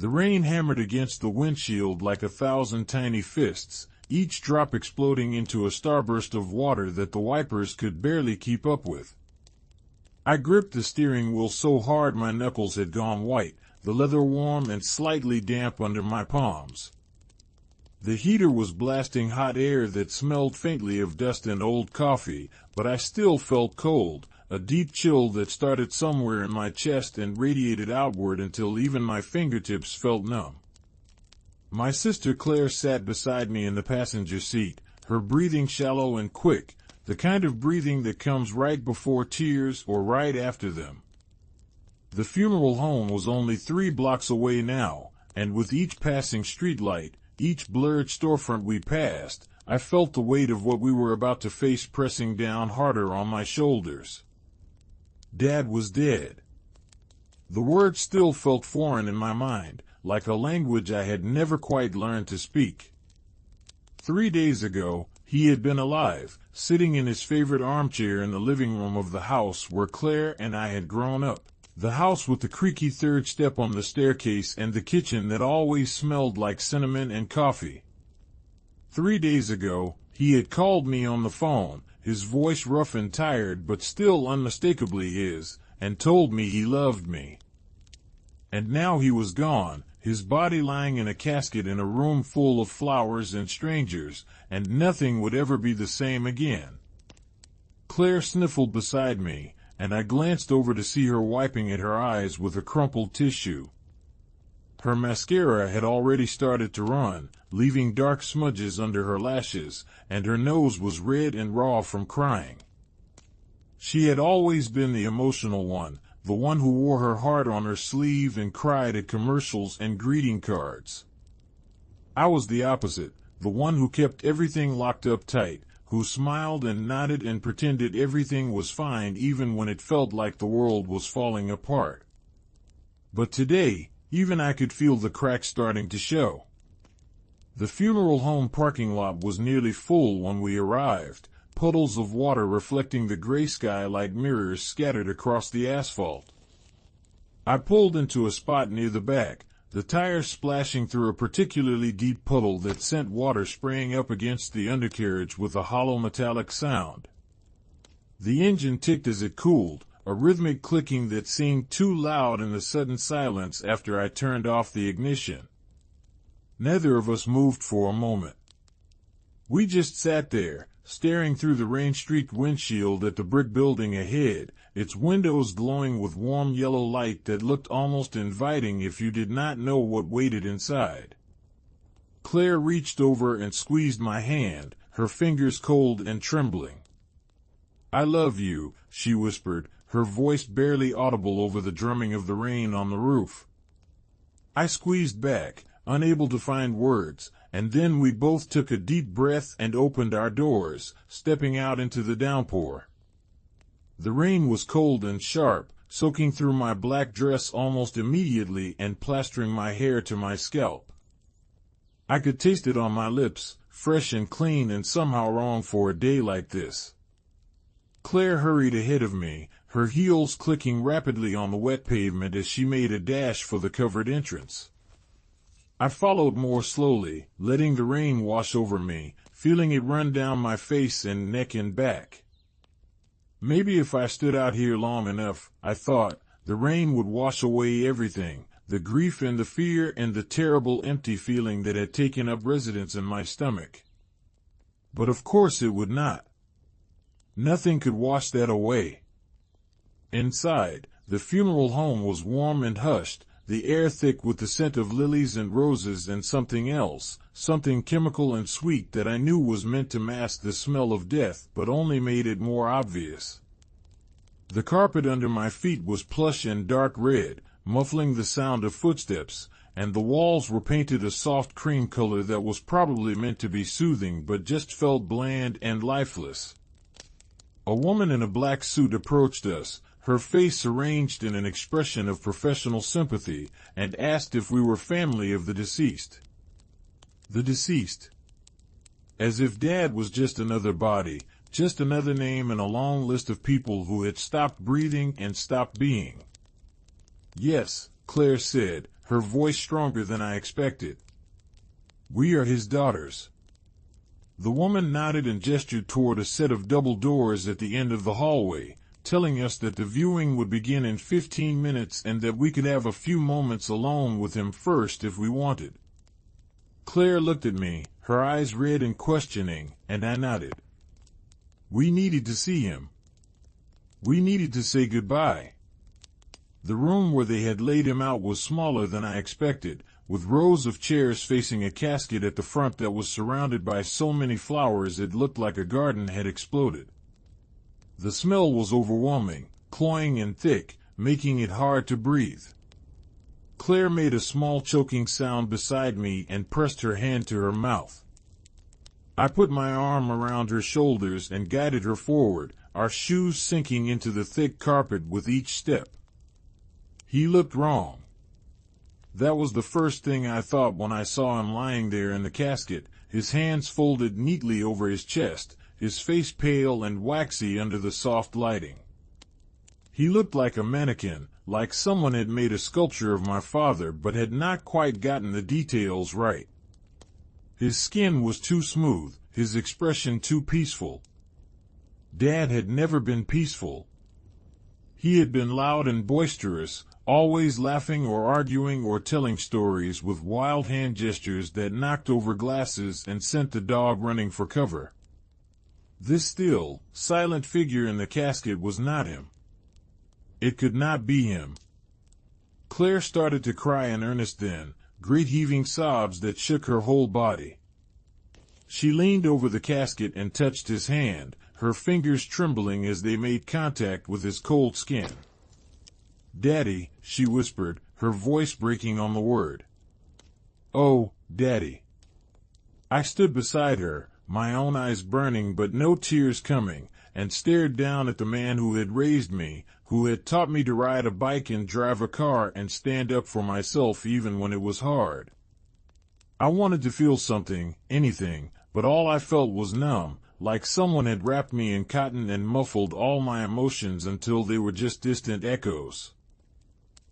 The rain hammered against the windshield like 1,000 tiny fists, each drop exploding into a starburst of water that the wipers could barely keep up with. I gripped the steering wheel so hard my knuckles had gone white, the leather warm and slightly damp under my palms. The heater was blasting hot air that smelled faintly of dust and old coffee, but I still felt cold, a deep chill that started somewhere in my chest and radiated outward until even my fingertips felt numb. My sister Claire sat beside me in the passenger seat, her breathing shallow and quick, the kind of breathing that comes right before tears or right after them. The funeral home was only 3 blocks away now, and with each passing streetlight, each blurred storefront we passed, I felt the weight of what we were about to face pressing down harder on my shoulders. Dad was dead. The word still felt foreign in my mind, like a language I had never quite learned to speak. 3 days ago, he had been alive, sitting in his favorite armchair in the living room of the house where Claire and I had grown up. The house with the creaky third step on the staircase and the kitchen that always smelled like cinnamon and coffee. 3 days ago, he had called me on the phone, his voice rough and tired but still unmistakably his, and told me he loved me. And now he was gone, his body lying in a casket in a room full of flowers and strangers, and nothing would ever be the same again. Claire sniffled beside me, and I glanced over to see her wiping at her eyes with a crumpled tissue. Her mascara had already started to run, leaving dark smudges under her lashes, and her nose was red and raw from crying. She had always been the emotional one, the one who wore her heart on her sleeve and cried at commercials and greeting cards. I was the opposite, the one who kept everything locked up tight, who smiled and nodded and pretended everything was fine even when it felt like the world was falling apart. But today, even I could feel the cracks starting to show. The funeral home parking lot was nearly full when we arrived, puddles of water reflecting the gray sky like mirrors scattered across the asphalt. I pulled into a spot near the back, the tires splashing through a particularly deep puddle that sent water spraying up against the undercarriage with a hollow metallic sound. The engine ticked as it cooled, a rhythmic clicking that seemed too loud in the sudden silence after I turned off the ignition. Neither of us moved for a moment. We just sat there, staring through the rain-streaked windshield at the brick building ahead, its windows glowing with warm yellow light that looked almost inviting if you did not know what waited inside. Claire reached over and squeezed my hand, her fingers cold and trembling. "I love you," she whispered, her voice barely audible over the drumming of the rain on the roof. I squeezed back, unable to find words, and then we both took a deep breath and opened our doors, stepping out into the downpour. The rain was cold and sharp, soaking through my black dress almost immediately and plastering my hair to my scalp. I could taste it on my lips, fresh and clean and somehow wrong for a day like this. Claire hurried ahead of me, her heels clicking rapidly on the wet pavement as she made a dash for the covered entrance. I followed more slowly, letting the rain wash over me, feeling it run down my face and neck and back. Maybe if I stood out here long enough, I thought, the rain would wash away everything, the grief and the fear and the terrible empty feeling that had taken up residence in my stomach. But of course it would not. Nothing could wash that away. Inside, the funeral home was warm and hushed, the air thick with the scent of lilies and roses and something else, something chemical and sweet that I knew was meant to mask the smell of death but only made it more obvious. The carpet under my feet was plush and dark red, muffling the sound of footsteps, and the walls were painted a soft cream color that was probably meant to be soothing but just felt bland and lifeless. A woman in a black suit approached us, her face arranged in an expression of professional sympathy, and asked if we were family of the deceased. The deceased. As if Dad was just another body, just another name in a long list of people who had stopped breathing and stopped being. "Yes," Claire said, her voice stronger than I expected. "We are his daughters." The woman nodded and gestured toward a set of double doors at the end of the hallway, telling us that the viewing would begin in 15 minutes and that we could have a few moments alone with him first if we wanted. Claire looked at me, her eyes red and questioning, and I nodded. We needed to see him. We needed to say goodbye. The room where they had laid him out was smaller than I expected, with rows of chairs facing a casket at the front that was surrounded by so many flowers it looked like a garden had exploded. The smell was overwhelming, cloying and thick, making it hard to breathe. Claire made a small choking sound beside me and pressed her hand to her mouth. I put my arm around her shoulders and guided her forward, our shoes sinking into the thick carpet with each step. He looked wrong. That was the first thing I thought when I saw him lying there in the casket, his hands folded neatly over his chest, his face pale and waxy under the soft lighting. He looked like a mannequin, like someone had made a sculpture of my father but had not quite gotten the details right. His skin was too smooth, his expression too peaceful. Dad had never been peaceful. He had been loud and boisterous, always laughing or arguing or telling stories with wild hand gestures that knocked over glasses and sent the dog running for cover. This still, silent figure in the casket was not him. It could not be him. Claire started to cry in earnest then, great heaving sobs that shook her whole body. She leaned over the casket and touched his hand, her fingers trembling as they made contact with his cold skin. "Daddy," she whispered, her voice breaking on the word. "Oh, Daddy." I stood beside her, my own eyes burning but no tears coming, and stared down at the man who had raised me, who had taught me to ride a bike and drive a car and stand up for myself even when it was hard. I wanted to feel something, anything, but all I felt was numb, like someone had wrapped me in cotton and muffled all my emotions until they were just distant echoes.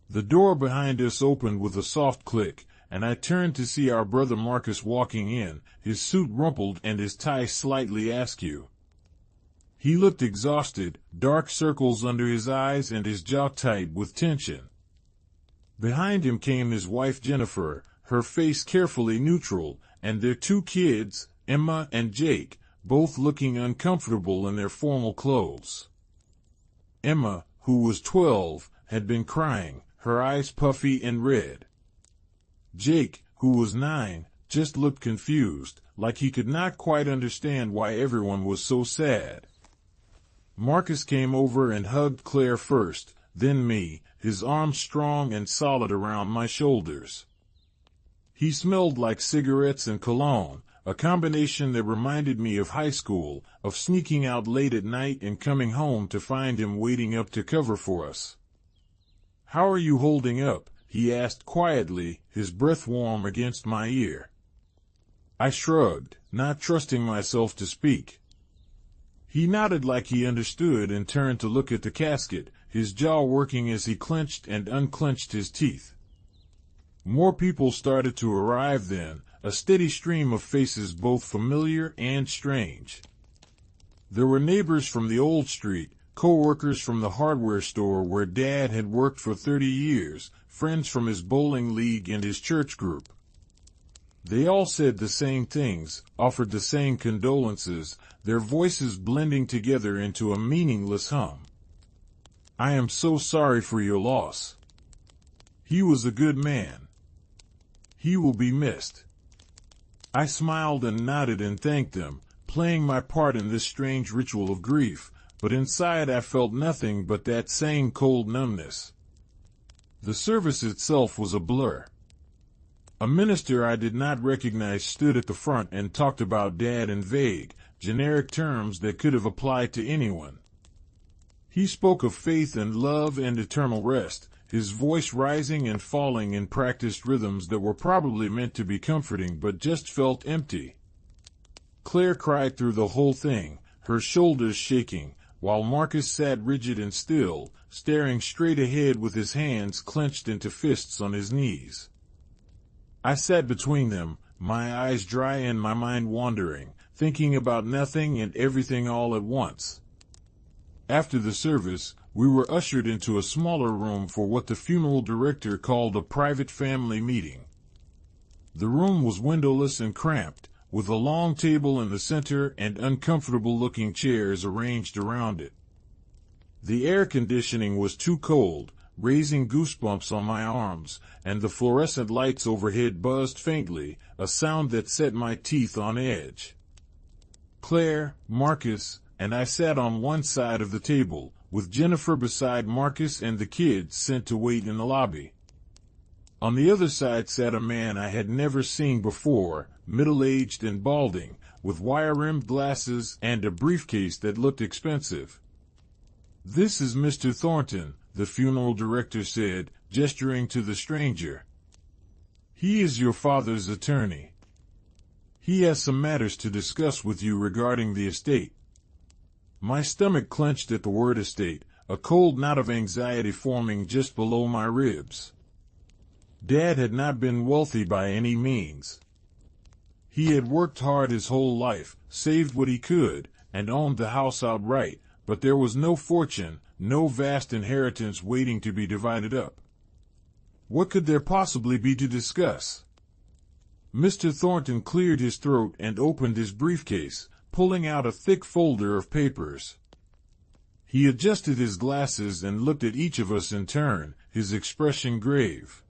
The door behind us opened with a soft click, and I turned to see our brother Marcus walking in, his suit rumpled and his tie slightly askew. He looked exhausted, dark circles under his eyes and his jaw tight with tension. Behind him came his wife Jennifer, her face carefully neutral, and their two kids, Emma and Jake, both looking uncomfortable in their formal clothes. Emma, who was 12, had been crying, her eyes puffy and red. Jake, who was 9, just looked confused, like he could not quite understand why everyone was so sad. Marcus came over and hugged Claire first, then me, his arms strong and solid around my shoulders. He smelled like cigarettes and cologne, a combination that reminded me of high school, of sneaking out late at night and coming home to find him waiting up to cover for us. "How are you holding up?" he asked quietly, his breath warm against my ear. I shrugged, not trusting myself to speak. He nodded like he understood and turned to look at the casket, his jaw working as he clenched and unclenched his teeth. More people started to arrive then, a steady stream of faces both familiar and strange. There were neighbors from the old street, co-workers from the hardware store where Dad had worked for 30 years, friends from his bowling league and his church group. They all said the same things, offered the same condolences, their voices blending together into a meaningless hum. "I am so sorry for your loss. He was a good man. He will be missed." I smiled and nodded and thanked them, playing my part in this strange ritual of grief, but inside I felt nothing but that same cold numbness. The service itself was a blur. A minister I did not recognize stood at the front and talked about Dad in vague, generic terms that could have applied to anyone. He spoke of faith and love and eternal rest, his voice rising and falling in practiced rhythms that were probably meant to be comforting but just felt empty. Claire cried through the whole thing, her shoulders shaking, while Marcus sat rigid and still, staring straight ahead with his hands clenched into fists on his knees. I sat between them, my eyes dry and my mind wandering, thinking about nothing and everything all at once. After the service, we were ushered into a smaller room for what the funeral director called a private family meeting. The room was windowless and cramped, with a long table in the center and uncomfortable-looking chairs arranged around it. The air conditioning was too cold, raising goosebumps on my arms, and the fluorescent lights overhead buzzed faintly, a sound that set my teeth on edge. Claire, Marcus, and I sat on one side of the table, with Jennifer beside Marcus and the kids sent to wait in the lobby. On the other side sat a man I had never seen before, middle-aged and balding, with wire-rimmed glasses and a briefcase that looked expensive. "This is Mr. Thornton," the funeral director said, gesturing to the stranger. "He is your father's attorney. He has some matters to discuss with you regarding the estate." My stomach clenched at the word estate, a cold knot of anxiety forming just below my ribs. Dad had not been wealthy by any means. He had worked hard his whole life, saved what he could, and owned the house outright, but there was no fortune, no vast inheritance waiting to be divided up. What could there possibly be to discuss? Mr. Thornton cleared his throat and opened his briefcase, pulling out a thick folder of papers. He adjusted his glasses and looked at each of us in turn, his expression grave.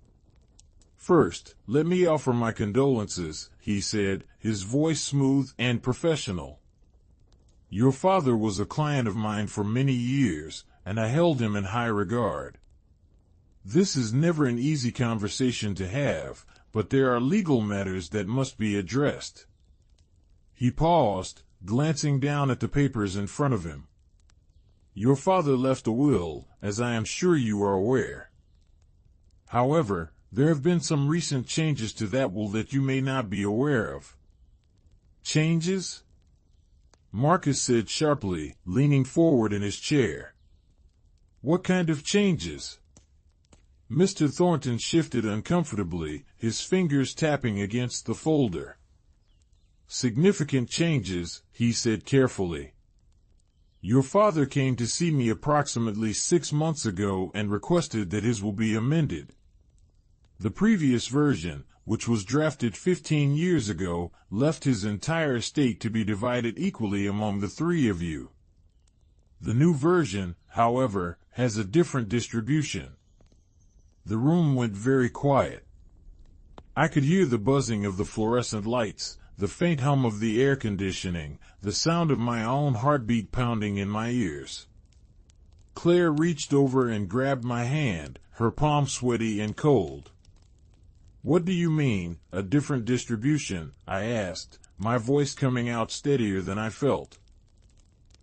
"First, let me offer my condolences," he said, his voice smooth and professional. "Your father was a client of mine for many years, and I held him in high regard. This is never an easy conversation to have, but there are legal matters that must be addressed." He paused, glancing down at the papers in front of him. "Your father left a will, as I am sure you are aware. However, there have been some recent changes to that will that you may not be aware of." "Changes?" Marcus said sharply, leaning forward in his chair. "What kind of changes?" Mr. Thornton shifted uncomfortably, his fingers tapping against the folder. "Significant changes," he said carefully. "Your father came to see me approximately 6 months ago and requested that his will be amended. The previous version, which was drafted 15 years ago, left his entire estate to be divided equally among the 3 of you. The new version, however, has a different distribution." The room went very quiet. I could hear the buzzing of the fluorescent lights, the faint hum of the air conditioning, the sound of my own heartbeat pounding in my ears. Claire reached over and grabbed my hand, her palm sweaty and cold. "What do you mean, a different distribution?" I asked, my voice coming out steadier than I felt.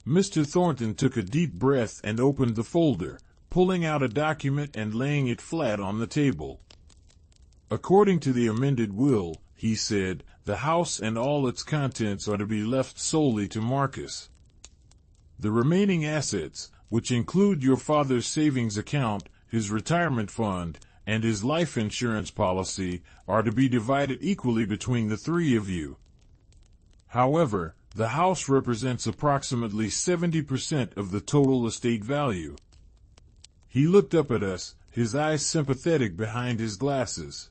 Mr. Thornton took a deep breath and opened the folder, pulling out a document and laying it flat on the table. "According to the amended will," he said, "the house and all its contents are to be left solely to Marcus. The remaining assets, which include your father's savings account, his retirement fund, and his life insurance policy, are to be divided equally between the 3 of you. However, the house represents approximately 70% of the total estate value." He looked up at us, his eyes sympathetic behind his glasses.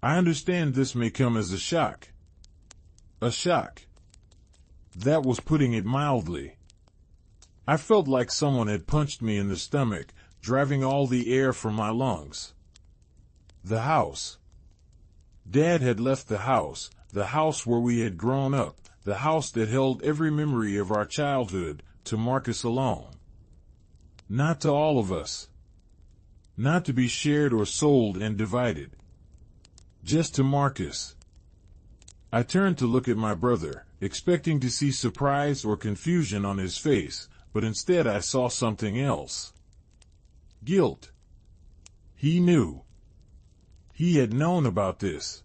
"I understand this may come as a shock." A shock. That was putting it mildly. I felt like someone had punched me in the stomach, driving all the air from my lungs. The house. Dad had left the house where we had grown up, the house that held every memory of our childhood, to Marcus alone. Not to all of us. Not to be shared or sold and divided. Just to Marcus. I turned to look at my brother, expecting to see surprise or confusion on his face, but instead I saw something else. Guilt. He knew. He had known about this.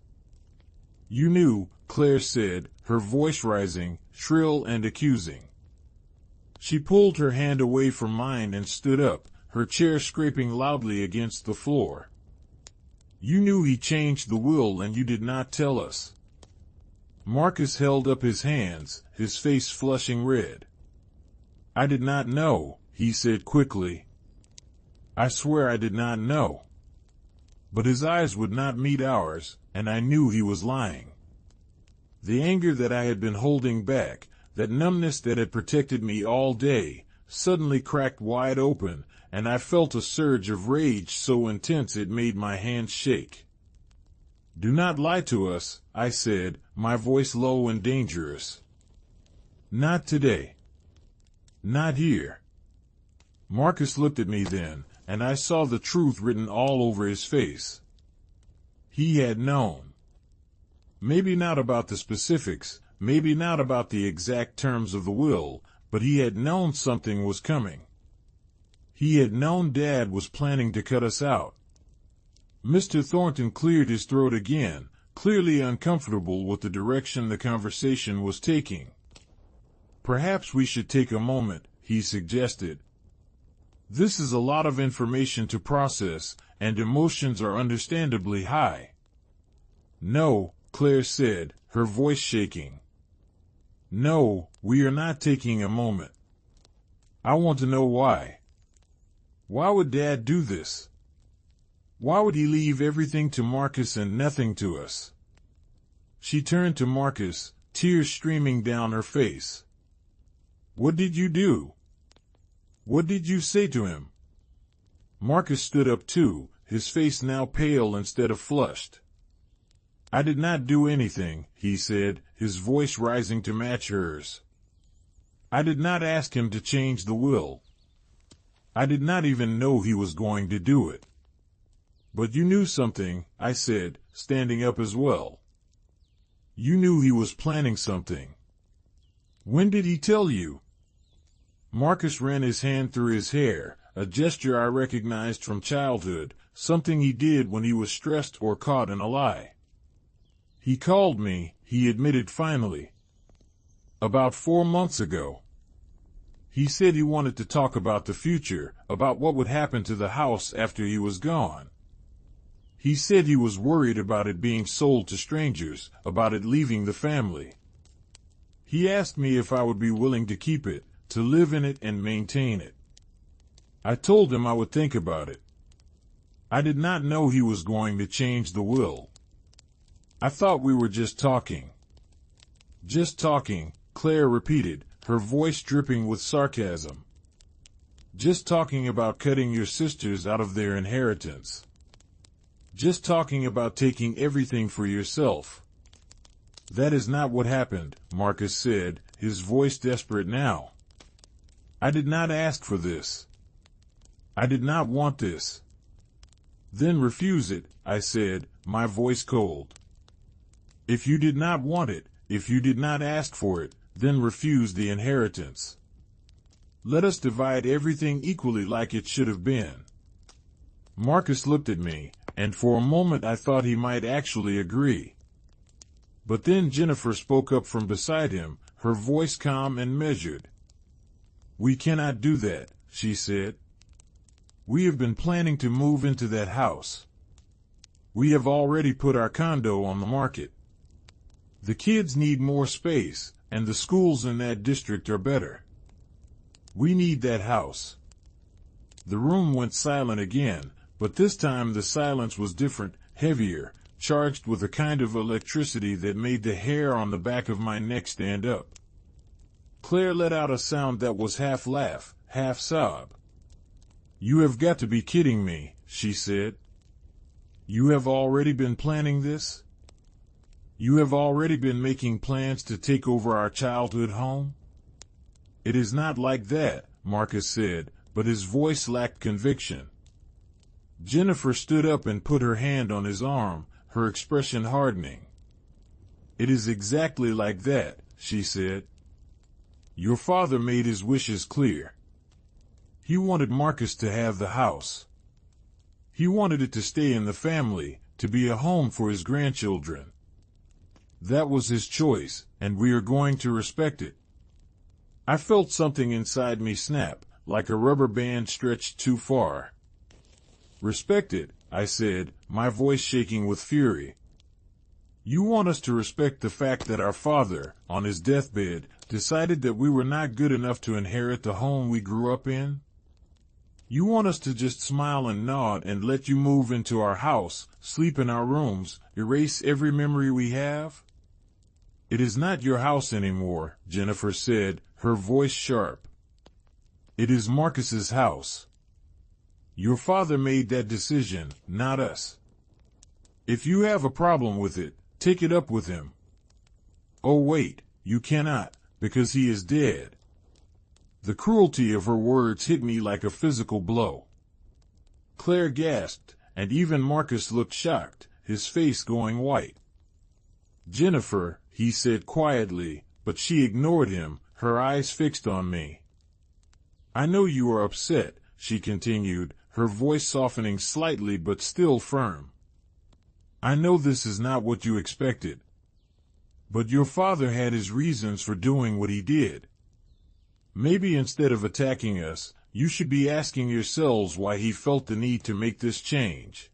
"You knew," Claire said, her voice rising, shrill and accusing. She pulled her hand away from mine and stood up, her chair scraping loudly against the floor. You knew he changed the will and you did not tell us. Marcus held up his hands, his face flushing red. I did not know, he said quickly. I swear I did not know. But his eyes would not meet ours, and I knew he was lying. The anger that I had been holding back, that numbness that had protected me all day, suddenly cracked wide open, and I felt a surge of rage so intense it made my hands shake. Do not lie to us, I said, my voice low and dangerous. Not today. Not here. Marcus looked at me then, and I saw the truth written all over his face. He had known. Maybe not about the specifics, maybe not about the exact terms of the will, but he had known something was coming. He had known Dad was planning to cut us out. Mr. Thornton cleared his throat again, clearly uncomfortable with the direction the conversation was taking. Perhaps we should take a moment, he suggested. This is a lot of information to process, and emotions are understandably high. No, Claire said, her voice shaking. No, we are not taking a moment. I want to know why. Why would Dad do this? Why would he leave everything to Marcus and nothing to us? She turned to Marcus, tears streaming down her face. What did you do? What did you say to him? Marcus stood up too, his face now pale instead of flushed. I did not do anything, he said, his voice rising to match hers. I did not ask him to change the will. I did not even know he was going to do it. But you knew something, I said, standing up as well. You knew he was planning something. When did he tell you? Marcus ran his hand through his hair, a gesture I recognized from childhood, something he did when he was stressed or caught in a lie. He called me, he admitted finally. About 4 months ago. He said he wanted to talk about the future, about what would happen to the house after he was gone. He said he was worried about it being sold to strangers, about it leaving the family. He asked me if I would be willing to keep it, to live in it and maintain it. I told him I would think about it. I did not know he was going to change the will. I thought we were just talking. Just talking, Claire repeated, her voice dripping with sarcasm. Just talking about cutting your sisters out of their inheritance. Just talking about taking everything for yourself. That is not what happened, Marcus said, his voice desperate now. I did not ask for this. I did not want this. Then refuse it, I said, my voice cold. If you did not want it, if you did not ask for it, then refuse the inheritance. Let us divide everything equally like it should have been. Marcus looked at me, and for a moment I thought he might actually agree. But then Jennifer spoke up from beside him, her voice calm and measured. We cannot do that, she said. We have been planning to move into that house. We have already put our condo on the market. The kids need more space, and the schools in that district are better. We need that house. The room went silent again, but this time the silence was different, heavier, charged with a kind of electricity that made the hair on the back of my neck stand up. Claire let out a sound that was half laugh, half sob. You have got to be kidding me, she said. You have already been planning this? You have already been making plans to take over our childhood home? It is not like that, Marcus said, but his voice lacked conviction. Jennifer stood up and put her hand on his arm, her expression hardening. It is exactly like that, she said. Your father made his wishes clear. He wanted Marcus to have the house. He wanted it to stay in the family, to be a home for his grandchildren. That was his choice, and we are going to respect it. I felt something inside me snap, like a rubber band stretched too far. Respect it, I said, my voice shaking with fury. You want us to respect the fact that our father, on his deathbed, decided that we were not good enough to inherit the home we grew up in? You want us to just smile and nod and let you move into our house, sleep in our rooms, erase every memory we have? It is not your house anymore, Jennifer said, her voice sharp. It is Marcus's house. Your father made that decision, not us. If you have a problem with it, take it up with him. Oh wait, you cannot, because he is dead. The cruelty of her words hit me like a physical blow. Claire gasped, and even Marcus looked shocked, his face going white. Jennifer, he said quietly, but she ignored him, her eyes fixed on me. I know you are upset, she continued, her voice softening slightly but still firm. I know this is not what you expected. But your father had his reasons for doing what he did. Maybe instead of attacking us, you should be asking yourselves why he felt the need to make this change.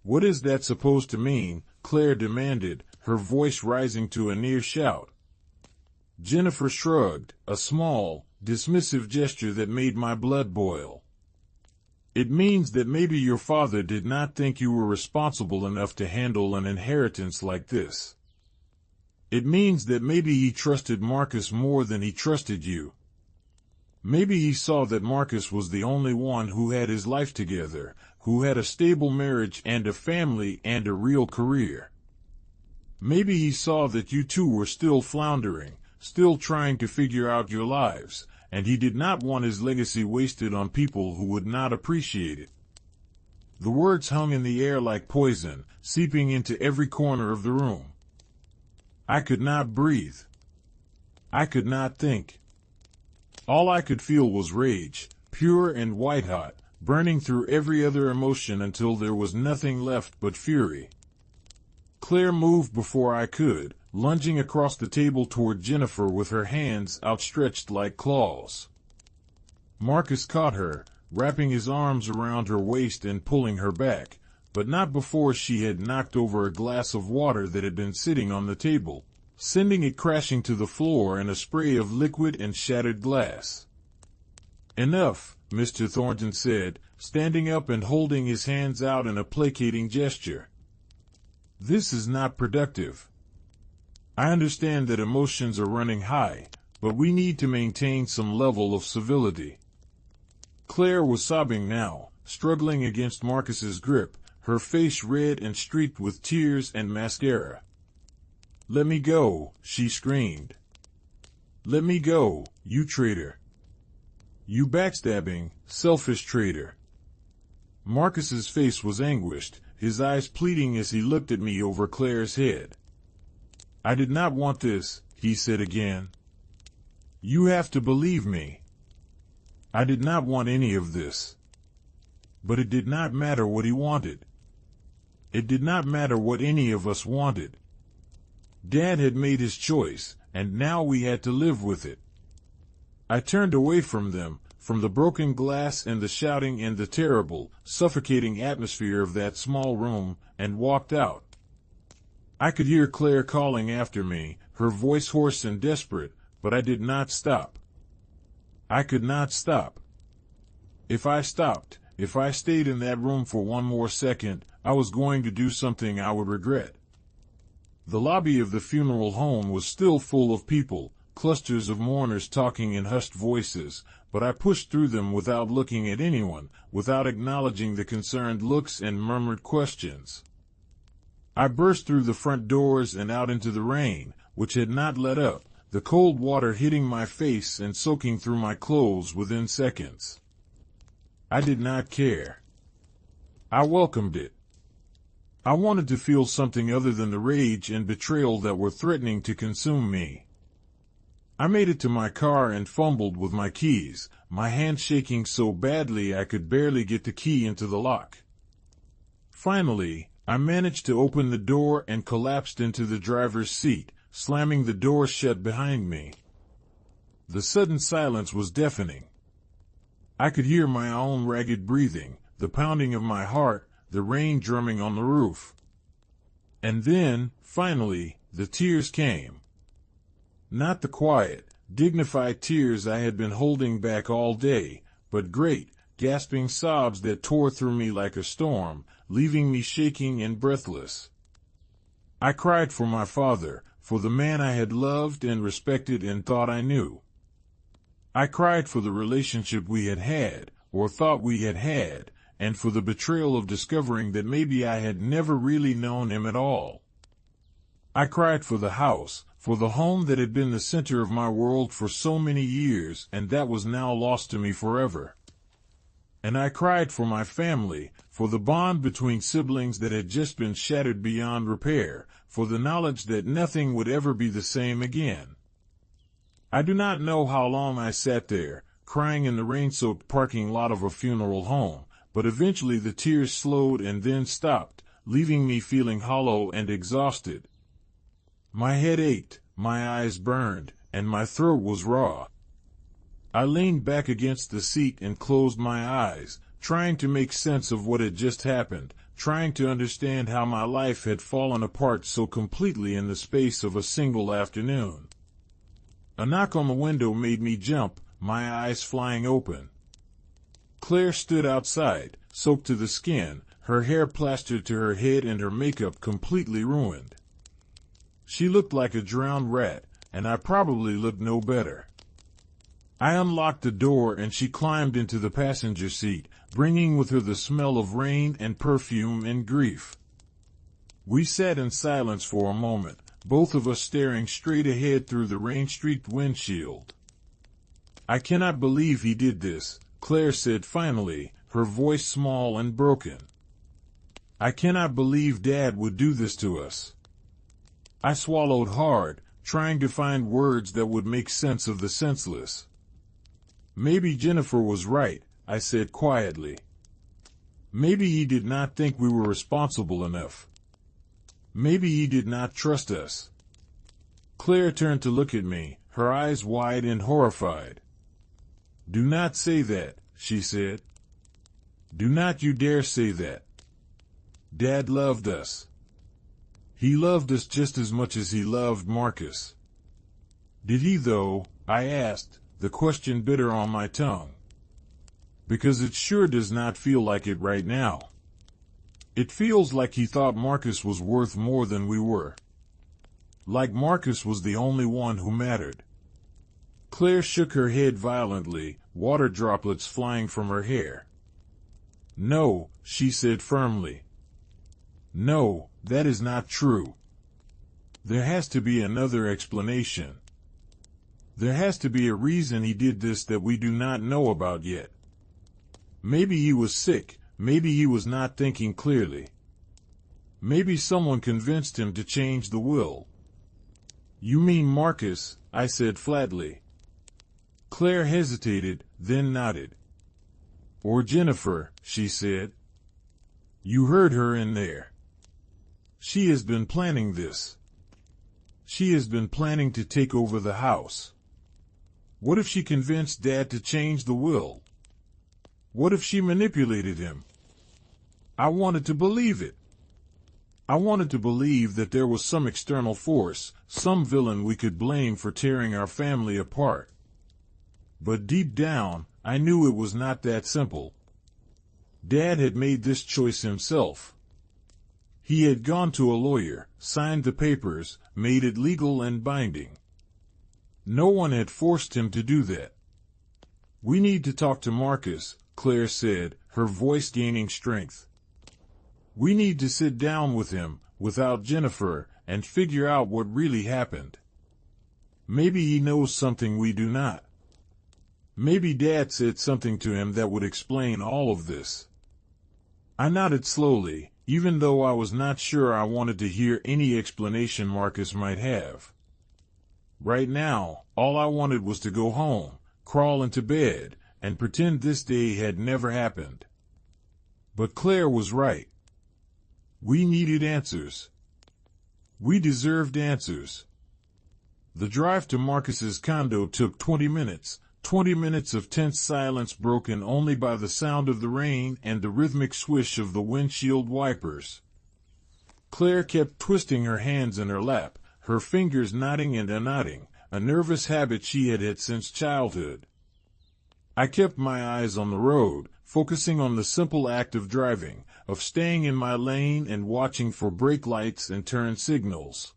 What is that supposed to mean? Claire demanded, her voice rising to a near shout. Jennifer shrugged, a small, dismissive gesture that made my blood boil. It means that maybe your father did not think you were responsible enough to handle an inheritance like this. It means that maybe he trusted Marcus more than he trusted you. Maybe he saw that Marcus was the only one who had his life together, who had a stable marriage and a family and a real career. Maybe he saw that you two were still floundering, still trying to figure out your lives, and he did not want his legacy wasted on people who would not appreciate it. The words hung in the air like poison, seeping into every corner of the room. I could not breathe. I could not think. All I could feel was rage, pure and white-hot, burning through every other emotion until there was nothing left but fury. Claire moved before I could, lunging across the table toward Jennifer with her hands outstretched like claws. Marcus caught her, wrapping his arms around her waist and pulling her back, but not before she had knocked over a glass of water that had been sitting on the table, sending it crashing to the floor in a spray of liquid and shattered glass. Enough, Mr. Thornton said, standing up and holding his hands out in a placating gesture. This is not productive. I understand that emotions are running high, but we need to maintain some level of civility. Claire was sobbing now, struggling against Marcus's grip, her face red and streaked with tears and mascara. Let me go, she screamed. Let me go, you traitor. You backstabbing, selfish traitor. Marcus's face was anguished, his eyes pleading as he looked at me over Claire's head. I did not want this, he said again. You have to believe me. I did not want any of this. But it did not matter what he wanted. It did not matter what any of us wanted. Dad had made his choice, and now we had to live with it. I turned away from them, from the broken glass and the shouting and the terrible, suffocating atmosphere of that small room, and walked out. I could hear Claire calling after me, her voice hoarse and desperate, but I did not stop. I could not stop. If I stopped, if I stayed in that room for one more second, I was going to do something I would regret. The lobby of the funeral home was still full of people, clusters of mourners talking in hushed voices, but I pushed through them without looking at anyone, without acknowledging the concerned looks and murmured questions. I burst through the front doors and out into the rain, which had not let up, the cold water hitting my face and soaking through my clothes within seconds. I did not care. I welcomed it. I wanted to feel something other than the rage and betrayal that were threatening to consume me. I made it to my car and fumbled with my keys, my hand shaking so badly I could barely get the key into the lock. Finally, I managed to open the door and collapsed into the driver's seat, slamming the door shut behind me. The sudden silence was deafening. I could hear my own ragged breathing, the pounding of my heart, the rain drumming on the roof. And then, finally, the tears came. Not the quiet, dignified tears I had been holding back all day, but great, gasping sobs that tore through me like a storm, leaving me shaking and breathless. I cried for my father, for the man I had loved and respected and thought I knew. I cried for the relationship we had had, or thought we had had, and for the betrayal of discovering that maybe I had never really known him at all. I cried for the house, for the home that had been the center of my world for so many years and that was now lost to me forever. And I cried for my family, for the bond between siblings that had just been shattered beyond repair, for the knowledge that nothing would ever be the same again. I do not know how long I sat there, crying in the rain-soaked parking lot of a funeral home, but eventually the tears slowed and then stopped, leaving me feeling hollow and exhausted. My head ached, my eyes burned, and my throat was raw. I leaned back against the seat and closed my eyes, trying to make sense of what had just happened, trying to understand how my life had fallen apart so completely in the space of a single afternoon. A knock on the window made me jump, my eyes flying open. Claire stood outside, soaked to the skin, her hair plastered to her head and her makeup completely ruined. She looked like a drowned rat, and I probably looked no better. I unlocked the door and she climbed into the passenger seat, bringing with her the smell of rain and perfume and grief. We sat in silence for a moment, both of us staring straight ahead through the rain-streaked windshield. "I cannot believe he did this," Claire said finally, her voice small and broken. "I cannot believe Dad would do this to us." I swallowed hard, trying to find words that would make sense of the senseless. "Maybe Jennifer was right," I said quietly. "Maybe he did not think we were responsible enough. Maybe he did not trust us." Claire turned to look at me, her eyes wide and horrified. "Do not say that," she said. "Do not you dare say that. Dad loved us. He loved us just as much as he loved Marcus." "Did he though?" I asked, the question bitter on my tongue. "Because it sure does not feel like it right now. It feels like he thought Marcus was worth more than we were. Like Marcus was the only one who mattered." Claire shook her head violently, water droplets flying from her hair. "No," she said firmly. "No, that is not true. There has to be another explanation. There has to be a reason he did this that we do not know about yet. Maybe he was sick, maybe he was not thinking clearly. Maybe someone convinced him to change the will." "You mean Marcus?" I said flatly. Claire hesitated, then nodded. "Or Jennifer," she said. "You heard her in there. She has been planning this. She has been planning to take over the house. What if she convinced Dad to change the will? What if she manipulated him?" I wanted to believe it. I wanted to believe that there was some external force, some villain we could blame for tearing our family apart. But deep down, I knew it was not that simple. Dad had made this choice himself. He had gone to a lawyer, signed the papers, made it legal and binding. No one had forced him to do that. "We need to talk to Marcus," Claire said, her voice gaining strength. "We need to sit down with him, without Jennifer, and figure out what really happened. Maybe he knows something we do not. Maybe Dad said something to him that would explain all of this." I nodded slowly, even though I was not sure I wanted to hear any explanation Marcus might have. Right now, all I wanted was to go home, crawl into bed, and pretend this day had never happened. But Claire was right. We needed answers. We deserved answers. The drive to Marcus's condo took 20 minutes, 20 minutes of tense silence broken only by the sound of the rain and the rhythmic swish of the windshield wipers. Claire kept twisting her hands in her lap, her fingers knotting and unknotting, a nervous habit she had had since childhood. I kept my eyes on the road, focusing on the simple act of driving, of staying in my lane and watching for brake lights and turn signals.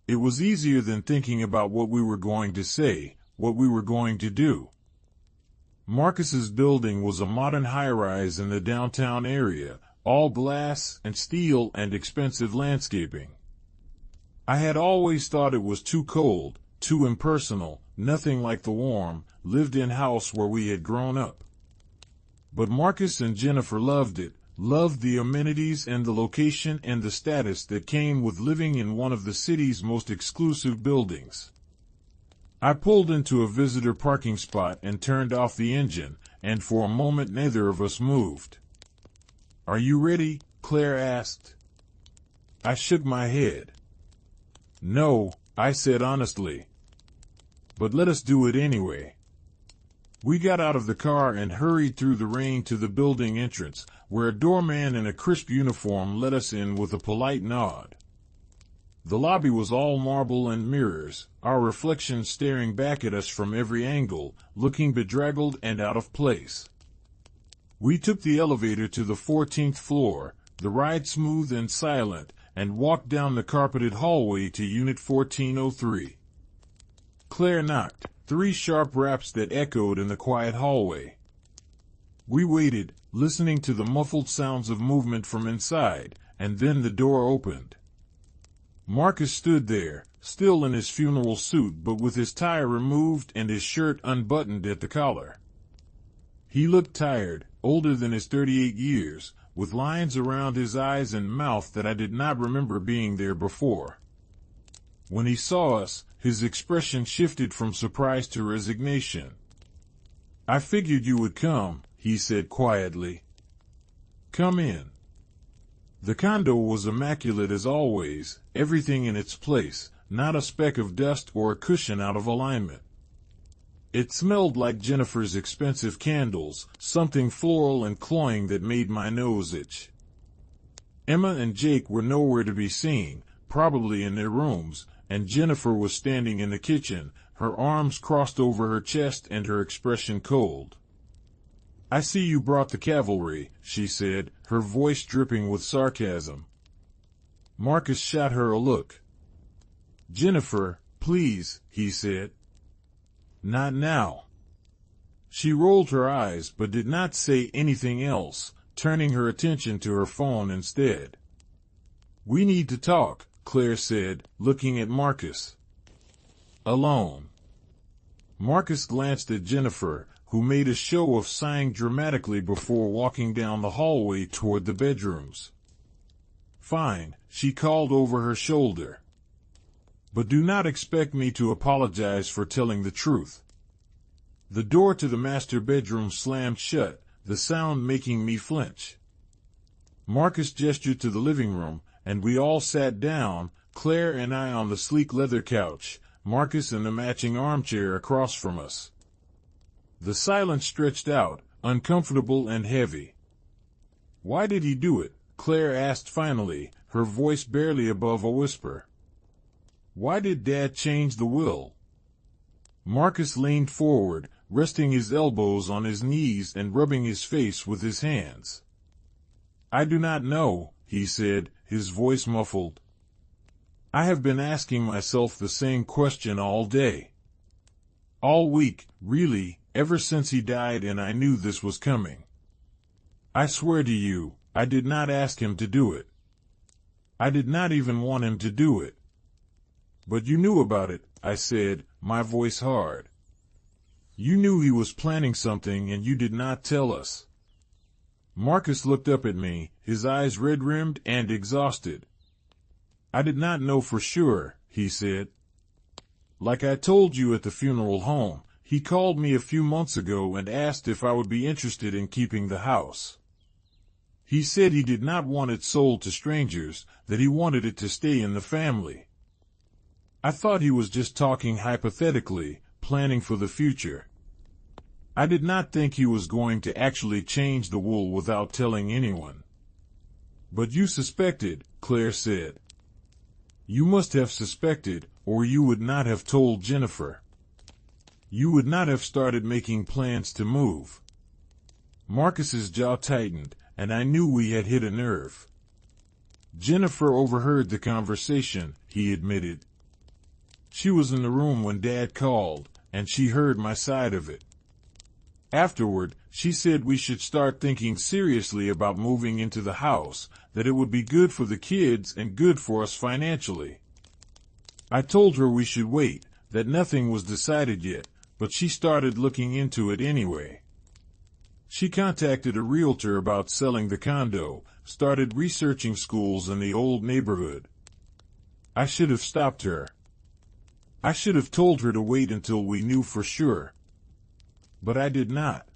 It was easier than thinking about what we were going to say, what we were going to do. Marcus's building was a modern high-rise in the downtown area, all glass and steel and expensive landscaping. I had always thought it was too cold, too impersonal, nothing like the warm, lived-in house where we had grown up. But Marcus and Jennifer loved it, loved the amenities and the location and the status that came with living in one of the city's most exclusive buildings. I pulled into a visitor parking spot and turned off the engine, and for a moment neither of us moved. "Are you ready?" Claire asked. I shook my head. "No," I said honestly. "But let us do it anyway." We got out of the car and hurried through the rain to the building entrance, where a doorman in a crisp uniform let us in with a polite nod. The lobby was all marble and mirrors, our reflections staring back at us from every angle, looking bedraggled and out of place. We took the elevator to the 14th floor, the ride smooth and silent, and walked down the carpeted hallway to Unit 1403. Claire knocked, 3 sharp raps that echoed in the quiet hallway. We waited, listening to the muffled sounds of movement from inside, and then the door opened. Marcus stood there, still in his funeral suit but with his tie removed and his shirt unbuttoned at the collar. He looked tired, older than his 38 years, with lines around his eyes and mouth that I did not remember being there before. When he saw us, his expression shifted from surprise to resignation. "I figured you would come," he said quietly. "Come in." The condo was immaculate as always, everything in its place, not a speck of dust or a cushion out of alignment. It smelled like Jennifer's expensive candles, something floral and cloying that made my nose itch. Emma and Jake were nowhere to be seen, probably in their rooms, and Jennifer was standing in the kitchen, her arms crossed over her chest and her expression cold. "I see you brought the cavalry," she said, her voice dripping with sarcasm. Marcus shot her a look. "Jennifer, please," he said. "Not now." She rolled her eyes but did not say anything else, turning her attention to her phone instead. "We need to talk," Claire said, looking at Marcus. "Alone." Marcus glanced at Jennifer, who made a show of sighing dramatically before walking down the hallway toward the bedrooms. "Fine," she called over her shoulder. "But do not expect me to apologize for telling the truth." The door to the master bedroom slammed shut, the sound making me flinch. Marcus gestured to the living room, and we all sat down, Claire and I on the sleek leather couch, Marcus in the matching armchair across from us. The silence stretched out, uncomfortable and heavy. "Why did he do it?" Claire asked finally, her voice barely above a whisper. "Why did Dad change the will?" Marcus leaned forward, resting his elbows on his knees and rubbing his face with his hands. "I do not know," he said, his voice muffled. "I have been asking myself the same question all day. All week, really, ever since he died, and I knew this was coming. I swear to you, I did not ask him to do it. I did not even want him to do it." "But you knew about it," I said, my voice hard. "You knew he was planning something and you did not tell us." Marcus looked up at me, his eyes red-rimmed and exhausted. "I did not know for sure," he said. "Like I told you at the funeral home, he called me a few months ago and asked if I would be interested in keeping the house. He said he did not want it sold to strangers, that he wanted it to stay in the family. I thought he was just talking hypothetically, planning for the future. I did not think he was going to actually change the wool without telling anyone. But you suspected, Claire said. You must have suspected, or you would not have told Jennifer. You would not have started making plans to move. Marcus's jaw tightened, and I knew we had hit a nerve. Jennifer overheard the conversation, he admitted. She was in the room when Dad called, and she heard my side of it. Afterward, she said we should start thinking seriously about moving into the house, that it would be good for the kids and good for us financially. I told her we should wait, that nothing was decided yet, but she started looking into it anyway. She contacted a realtor about selling the condo, started researching schools in the old neighborhood. I should have stopped her. I should have told her to wait until we knew for sure. But I did not.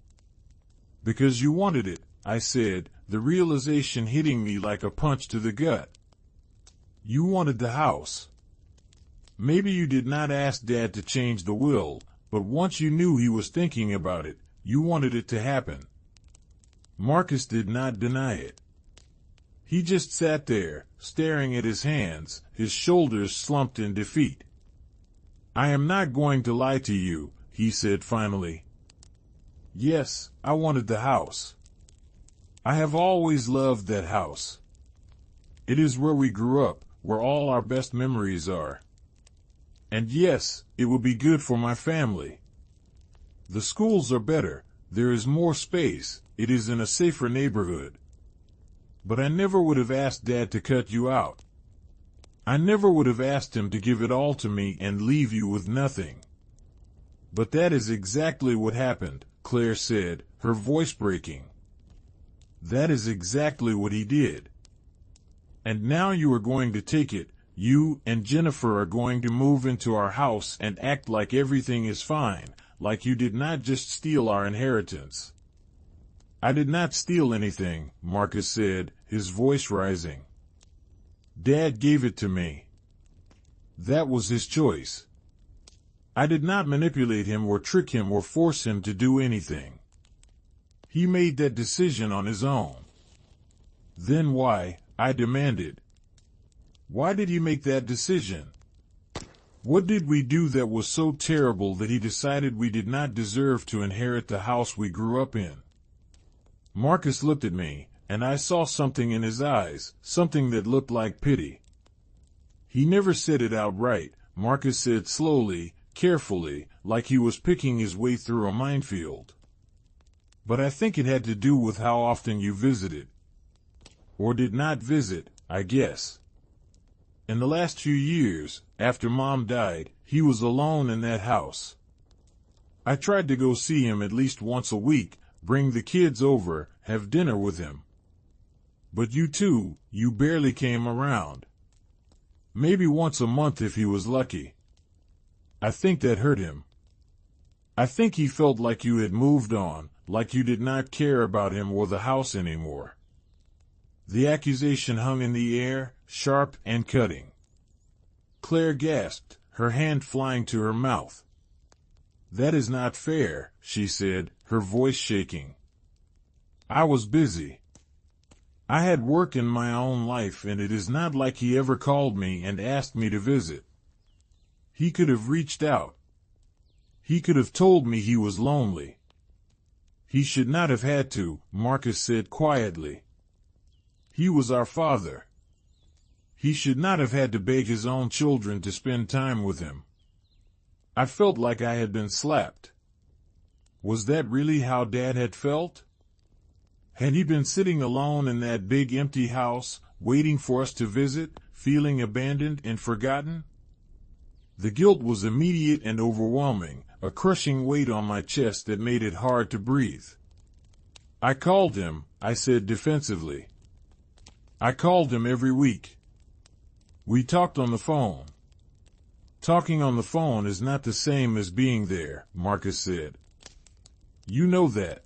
Because you wanted it, I said, the realization hitting me like a punch to the gut. You wanted the house. Maybe you did not ask Dad to change the will, but once you knew he was thinking about it, you wanted it to happen. Marcus did not deny it. He just sat there, staring at his hands, his shoulders slumped in defeat. I am not going to lie to you, he said finally. Yes, I wanted the house. I have always loved that house. It is where we grew up, where all our best memories are. And yes, it would be good for my family. The schools are better, there is more space, it is in a safer neighborhood. But I never would have asked Dad to cut you out. I never would have asked him to give it all to me and leave you with nothing. But that is exactly what happened, Claire said, her voice breaking. That is exactly what he did. And now you are going to take it. You and Jennifer are going to move into our house and act like everything is fine, like you did not just steal our inheritance. I did not steal anything, Marcus said, his voice rising. Dad gave it to me. That was his choice. I did not manipulate him or trick him or force him to do anything. He made that decision on his own. Then why, I demanded. Why did he make that decision? What did we do that was so terrible that he decided we did not deserve to inherit the house we grew up in? Marcus looked at me, and I saw something in his eyes, something that looked like pity. He never said it outright, Marcus said slowly, carefully, like he was picking his way through a minefield. But I think it had to do with how often you visited. Or did not visit, I guess. In the last few years, after Mom died, he was alone in that house. I tried to go see him at least once a week, bring the kids over, have dinner with him. But you too, you barely came around. Maybe once a month if he was lucky. I think that hurt him. I think he felt like you had moved on, like you did not care about him or the house anymore. The accusation hung in the air, sharp and cutting. Claire gasped, her hand flying to her mouth. That is not fair, she said, her voice shaking. I was busy. I had work in my own life, and it is not like he ever called me and asked me to visit. He could have reached out. He could have told me he was lonely. He should not have had to, Marcus said quietly. He was our father. He should not have had to beg his own children to spend time with him. I felt like I had been slapped. Was that really how Dad had felt? Had he been sitting alone in that big empty house, waiting for us to visit, feeling abandoned and forgotten? The guilt was immediate and overwhelming, a crushing weight on my chest that made it hard to breathe. I called him, I said defensively. I called him every week. We talked on the phone. Talking on the phone is not the same as being there, Marcus said. You know that.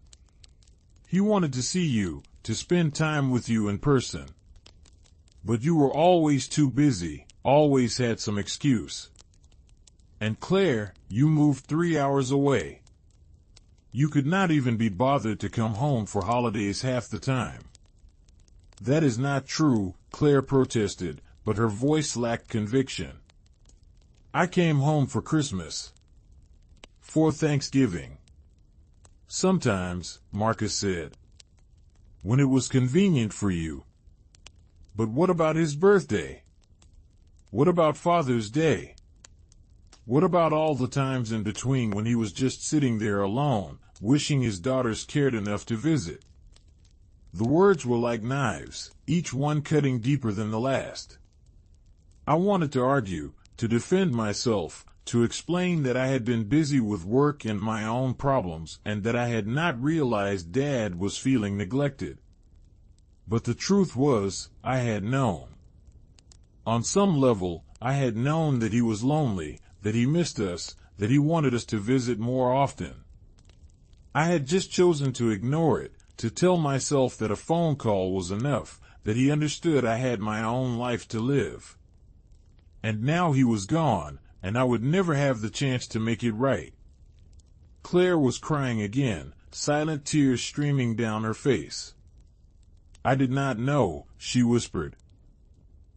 He wanted to see you, to spend time with you in person. But you were always too busy, always had some excuse. And Claire, you moved 3 hours away. You could not even be bothered to come home for holidays half the time. That is not true, Claire protested, but her voice lacked conviction. I came home for Christmas. For Thanksgiving. Sometimes, Marcus said. When it was convenient for you. But what about his birthday? What about Father's Day? What about all the times in between when he was just sitting there alone, wishing his daughters cared enough to visit? The words were like knives, each one cutting deeper than the last. I wanted to argue, to defend myself, to explain that I had been busy with work and my own problems and that I had not realized Dad was feeling neglected. But the truth was, I had known. On some level, I had known that he was lonely, that he missed us, that he wanted us to visit more often. I had just chosen to ignore it, to tell myself that a phone call was enough, that he understood I had my own life to live. And now he was gone, and I would never have the chance to make it right. Claire was crying again, silent tears streaming down her face. I did not know, she whispered.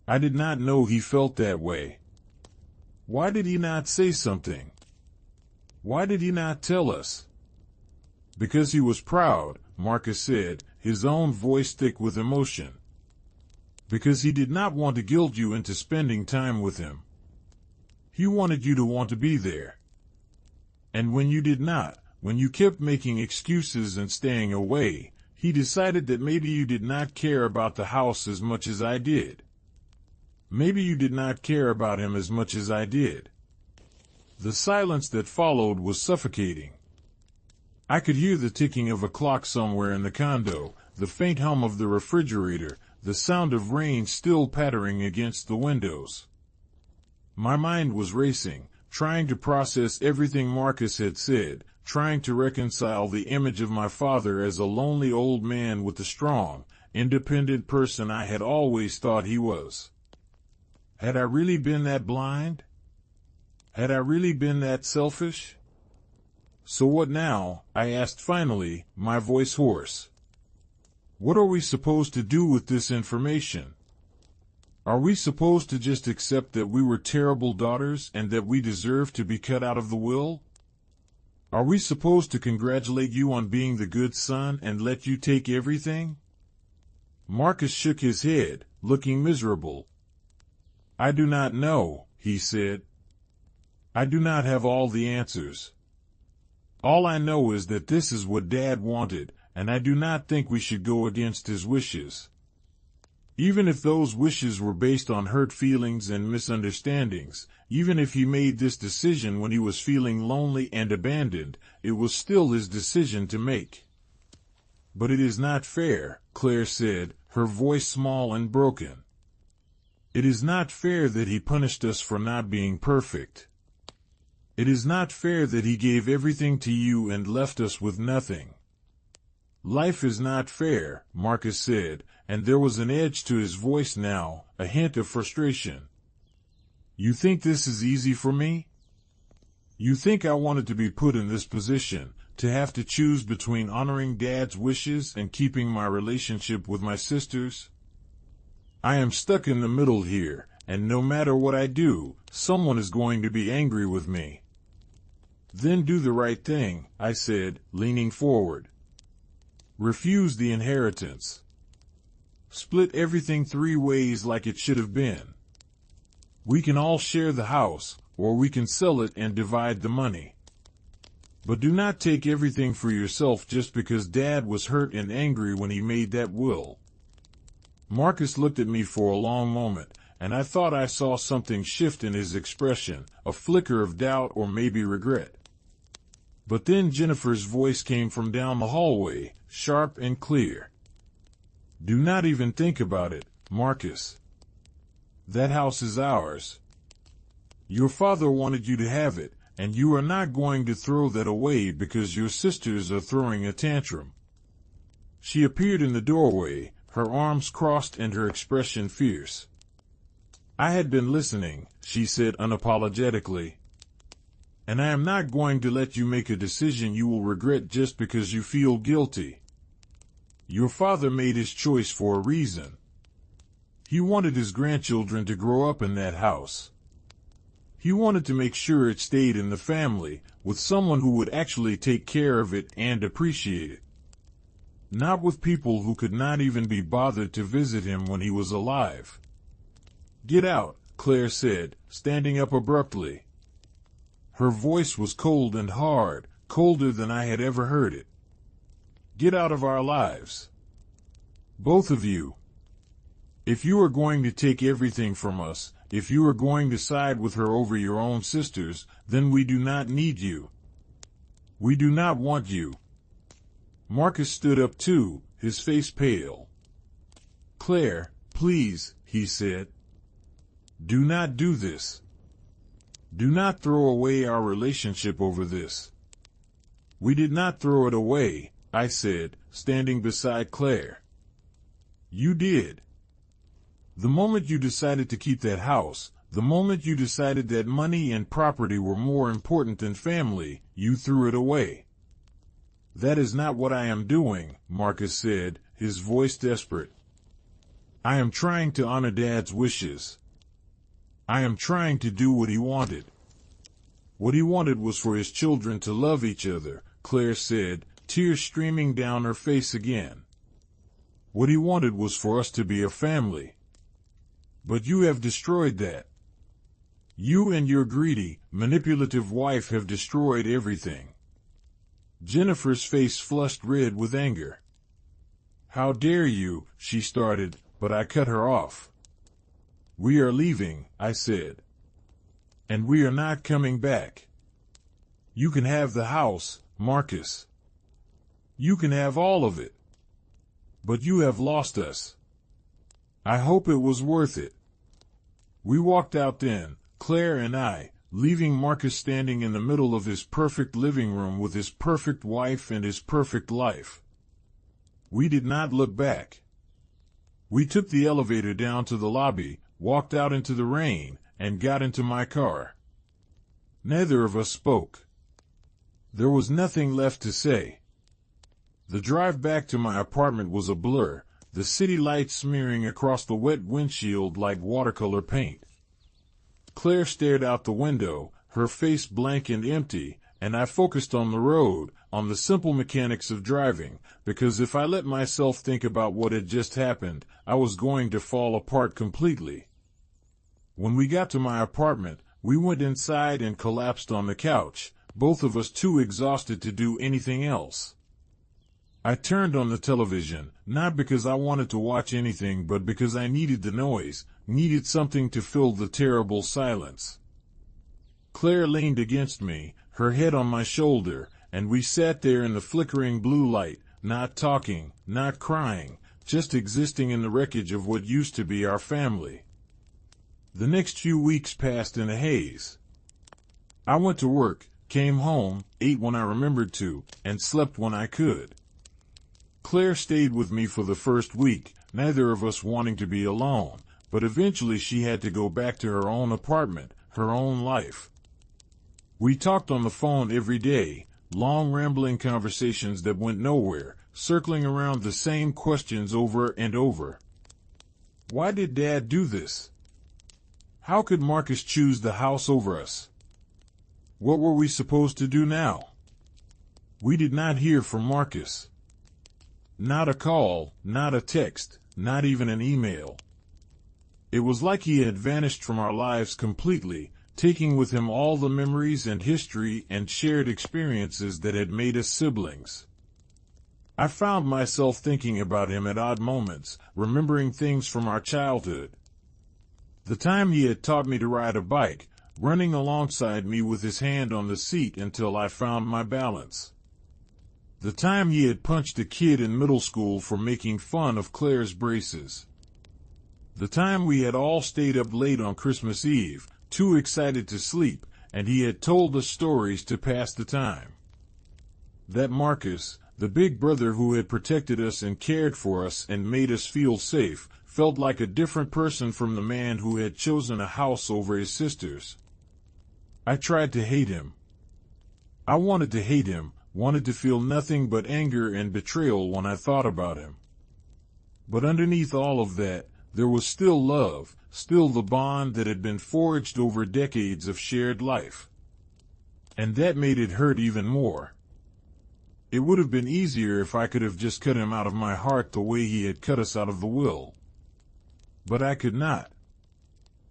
I did not know he felt that way. Why did he not say something? Why did he not tell us? Because he was proud, Marcus said, his own voice thick with emotion. Because he did not want to guilt you into spending time with him. He wanted you to want to be there. And when you did not, when you kept making excuses and staying away, he decided that maybe you did not care about the house as much as I did. Maybe you did not care about him as much as I did. The silence that followed was suffocating. I could hear the ticking of a clock somewhere in the condo, the faint hum of the refrigerator, the sound of rain still pattering against the windows. My mind was racing, trying to process everything Marcus had said, trying to reconcile the image of my father as a lonely old man with the strong, independent person I had always thought he was. Had I really been that blind? Had I really been that selfish? So what now? I asked finally, my voice hoarse. What are we supposed to do with this information? Are we supposed to just accept that we were terrible daughters and that we deserve to be cut out of the will? Are we supposed to congratulate you on being the good son and let you take everything? Marcus shook his head, looking miserable. I do not know, he said. I do not have all the answers. All I know is that this is what Dad wanted, and I do not think we should go against his wishes. Even if those wishes were based on hurt feelings and misunderstandings, even if he made this decision when he was feeling lonely and abandoned, it was still his decision to make. But it is not fair, Claire said, her voice small and broken. It is not fair that he punished us for not being perfect. It is not fair that he gave everything to you and left us with nothing. Life is not fair, Marcus said, and there was an edge to his voice now, a hint of frustration. You think this is easy for me? You think I wanted to be put in this position, to have to choose between honoring Dad's wishes and keeping my relationship with my sisters? I am stuck in the middle here, and no matter what I do, someone is going to be angry with me. Then do the right thing, I said, leaning forward. Refuse the inheritance. Split everything 3 ways like it should have been. We can all share the house, or we can sell it and divide the money. But do not take everything for yourself just because Dad was hurt and angry when he made that will. Marcus looked at me for a long moment, and I thought I saw something shift in his expression, a flicker of doubt or maybe regret. But then Jennifer's voice came from down the hallway, sharp and clear. Do not even think about it, Marcus. That house is ours. Your father wanted you to have it, and you are not going to throw that away because your sisters are throwing a tantrum. She appeared in the doorway, her arms crossed and her expression fierce. I had been listening, she said unapologetically. And I am not going to let you make a decision you will regret just because you feel guilty. Your father made his choice for a reason. He wanted his grandchildren to grow up in that house. He wanted to make sure it stayed in the family, with someone who would actually take care of it and appreciate it. Not with people who could not even be bothered to visit him when he was alive. "Get out," Claire said, standing up abruptly. Her voice was cold and hard, colder than I had ever heard it. "Get out of our lives. Both of you. If you are going to take everything from us, if you are going to side with her over your own sisters, then we do not need you. We do not want you." Marcus stood up too, his face pale. "Claire, please," he said. "Do not do this. Do not throw away our relationship over this." "We did not throw it away," I said, standing beside Claire. "You did. The moment you decided to keep that house, the moment you decided that money and property were more important than family, you threw it away." "That is not what I am doing," Marcus said, his voice desperate. "I am trying to honor Dad's wishes. I am trying to do what he wanted." "What he wanted was for his children to love each other," Claire said, tears streaming down her face again. "What he wanted was for us to be a family. But you have destroyed that. You and your greedy, manipulative wife have destroyed everything." Jennifer's face flushed red with anger. "How dare you," she started, but I cut her off. "We are leaving," I said. "And we are not coming back. You can have the house, Marcus. You can have all of it. But you have lost us. I hope it was worth it." We walked out then, Claire and I, leaving Marcus standing in the middle of his perfect living room with his perfect wife and his perfect life. We did not look back. We took the elevator down to the lobby, walked out into the rain, and got into my car. Neither of us spoke. There was nothing left to say. The drive back to my apartment was a blur, the city lights smearing across the wet windshield like watercolor paint. Claire stared out the window, her face blank and empty, and I focused on the road, on the simple mechanics of driving, because if I let myself think about what had just happened, I was going to fall apart completely. When we got to my apartment, we went inside and collapsed on the couch, both of us too exhausted to do anything else. I turned on the television, not because I wanted to watch anything but because I needed the noise, needed something to fill the terrible silence. Claire leaned against me, her head on my shoulder, and we sat there in the flickering blue light, not talking, not crying, just existing in the wreckage of what used to be our family. The next few weeks passed in a haze. I went to work, came home, ate when I remembered to, and slept when I could. Claire stayed with me for the first week, neither of us wanting to be alone, but eventually she had to go back to her own apartment, her own life. We talked on the phone every day, long rambling conversations that went nowhere, circling around the same questions over and over. Why did Dad do this? How could Marcus choose the house over us? What were we supposed to do now? We did not hear from Marcus. Not a call, not a text, not even an email. It was like he had vanished from our lives completely, taking with him all the memories and history and shared experiences that had made us siblings. I found myself thinking about him at odd moments, remembering things from our childhood. The time he had taught me to ride a bike, running alongside me with his hand on the seat until I found my balance. The time he had punched a kid in middle school for making fun of Claire's braces. The time we had all stayed up late on Christmas Eve, too excited to sleep, and he had told us stories to pass the time. That Marcus, the big brother who had protected us and cared for us and made us feel safe, felt like a different person from the man who had chosen a house over his sisters. I tried to hate him. I wanted to hate him, wanted to feel nothing but anger and betrayal when I thought about him. But underneath all of that, there was still love, still the bond that had been forged over decades of shared life. And that made it hurt even more. It would have been easier if I could have just cut him out of my heart the way he had cut us out of the will. But I could not.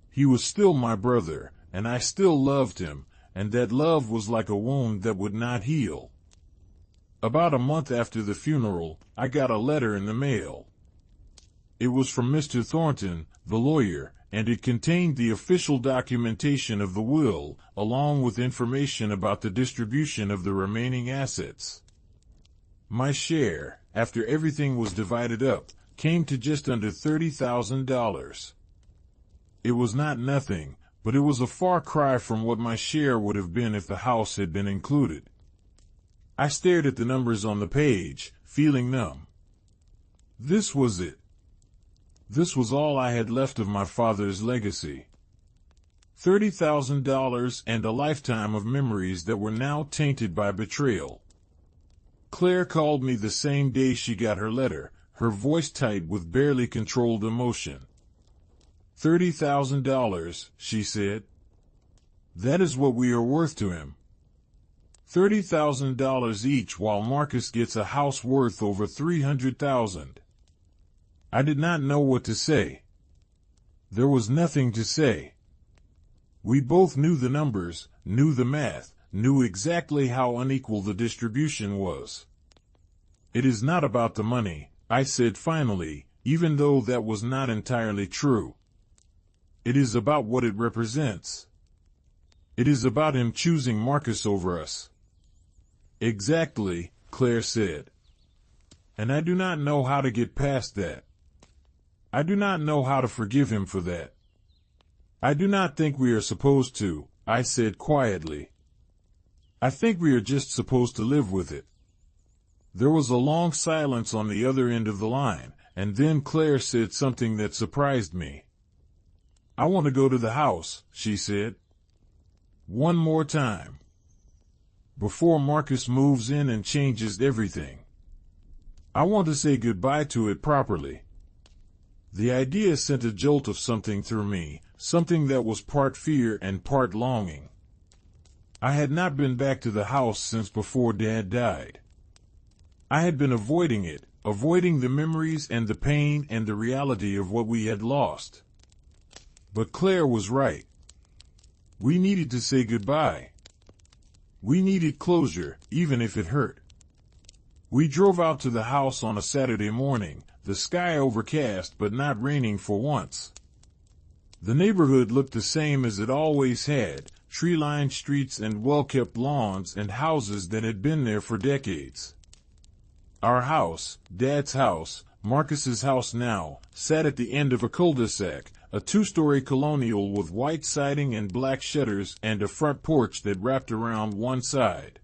He was still my brother, and I still loved him, and that love was like a wound that would not heal. About a month after the funeral, I got a letter in the mail. It was from Mr. Thornton, the lawyer, and it contained the official documentation of the will, along with information about the distribution of the remaining assets. My share, after everything was divided up, came to just under $30,000. It was not nothing, but it was a far cry from what my share would have been if the house had been included. I stared at the numbers on the page, feeling numb. This was it. This was all I had left of my father's legacy. $30,000 and a lifetime of memories that were now tainted by betrayal. Claire called me the same day she got her letter, her voice tight with barely controlled emotion. $30,000, she said. That is what we are worth to him. $30,000 each, while Marcus gets a house worth over $300,000. I did not know what to say. There was nothing to say. We both knew the numbers, knew the math, knew exactly how unequal the distribution was. It is not about the money, I said finally, even though that was not entirely true. It is about what it represents. It is about him choosing Marcus over us. Exactly, Claire said. And I do not know how to get past that. I do not know how to forgive him for that. I do not think we are supposed to, I said quietly. I think we are just supposed to live with it. There was a long silence on the other end of the line, and then Claire said something that surprised me. I want to go to the house, she said. One more time. Before Marcus moves in and changes everything. I want to say goodbye to it properly. The idea sent a jolt of something through me, something that was part fear and part longing. I had not been back to the house since before Dad died. I had been avoiding it, avoiding the memories and the pain and the reality of what we had lost. But Claire was right. We needed to say goodbye. We needed closure, even if it hurt. We drove out to the house on a Saturday morning, the sky overcast but not raining for once. The neighborhood looked the same as it always had, tree-lined streets and well-kept lawns and houses that had been there for decades. Our house, Dad's house, Marcus's house now, sat at the end of a cul-de-sac, a two-story colonial with white siding and black shutters and a front porch that wrapped around one side.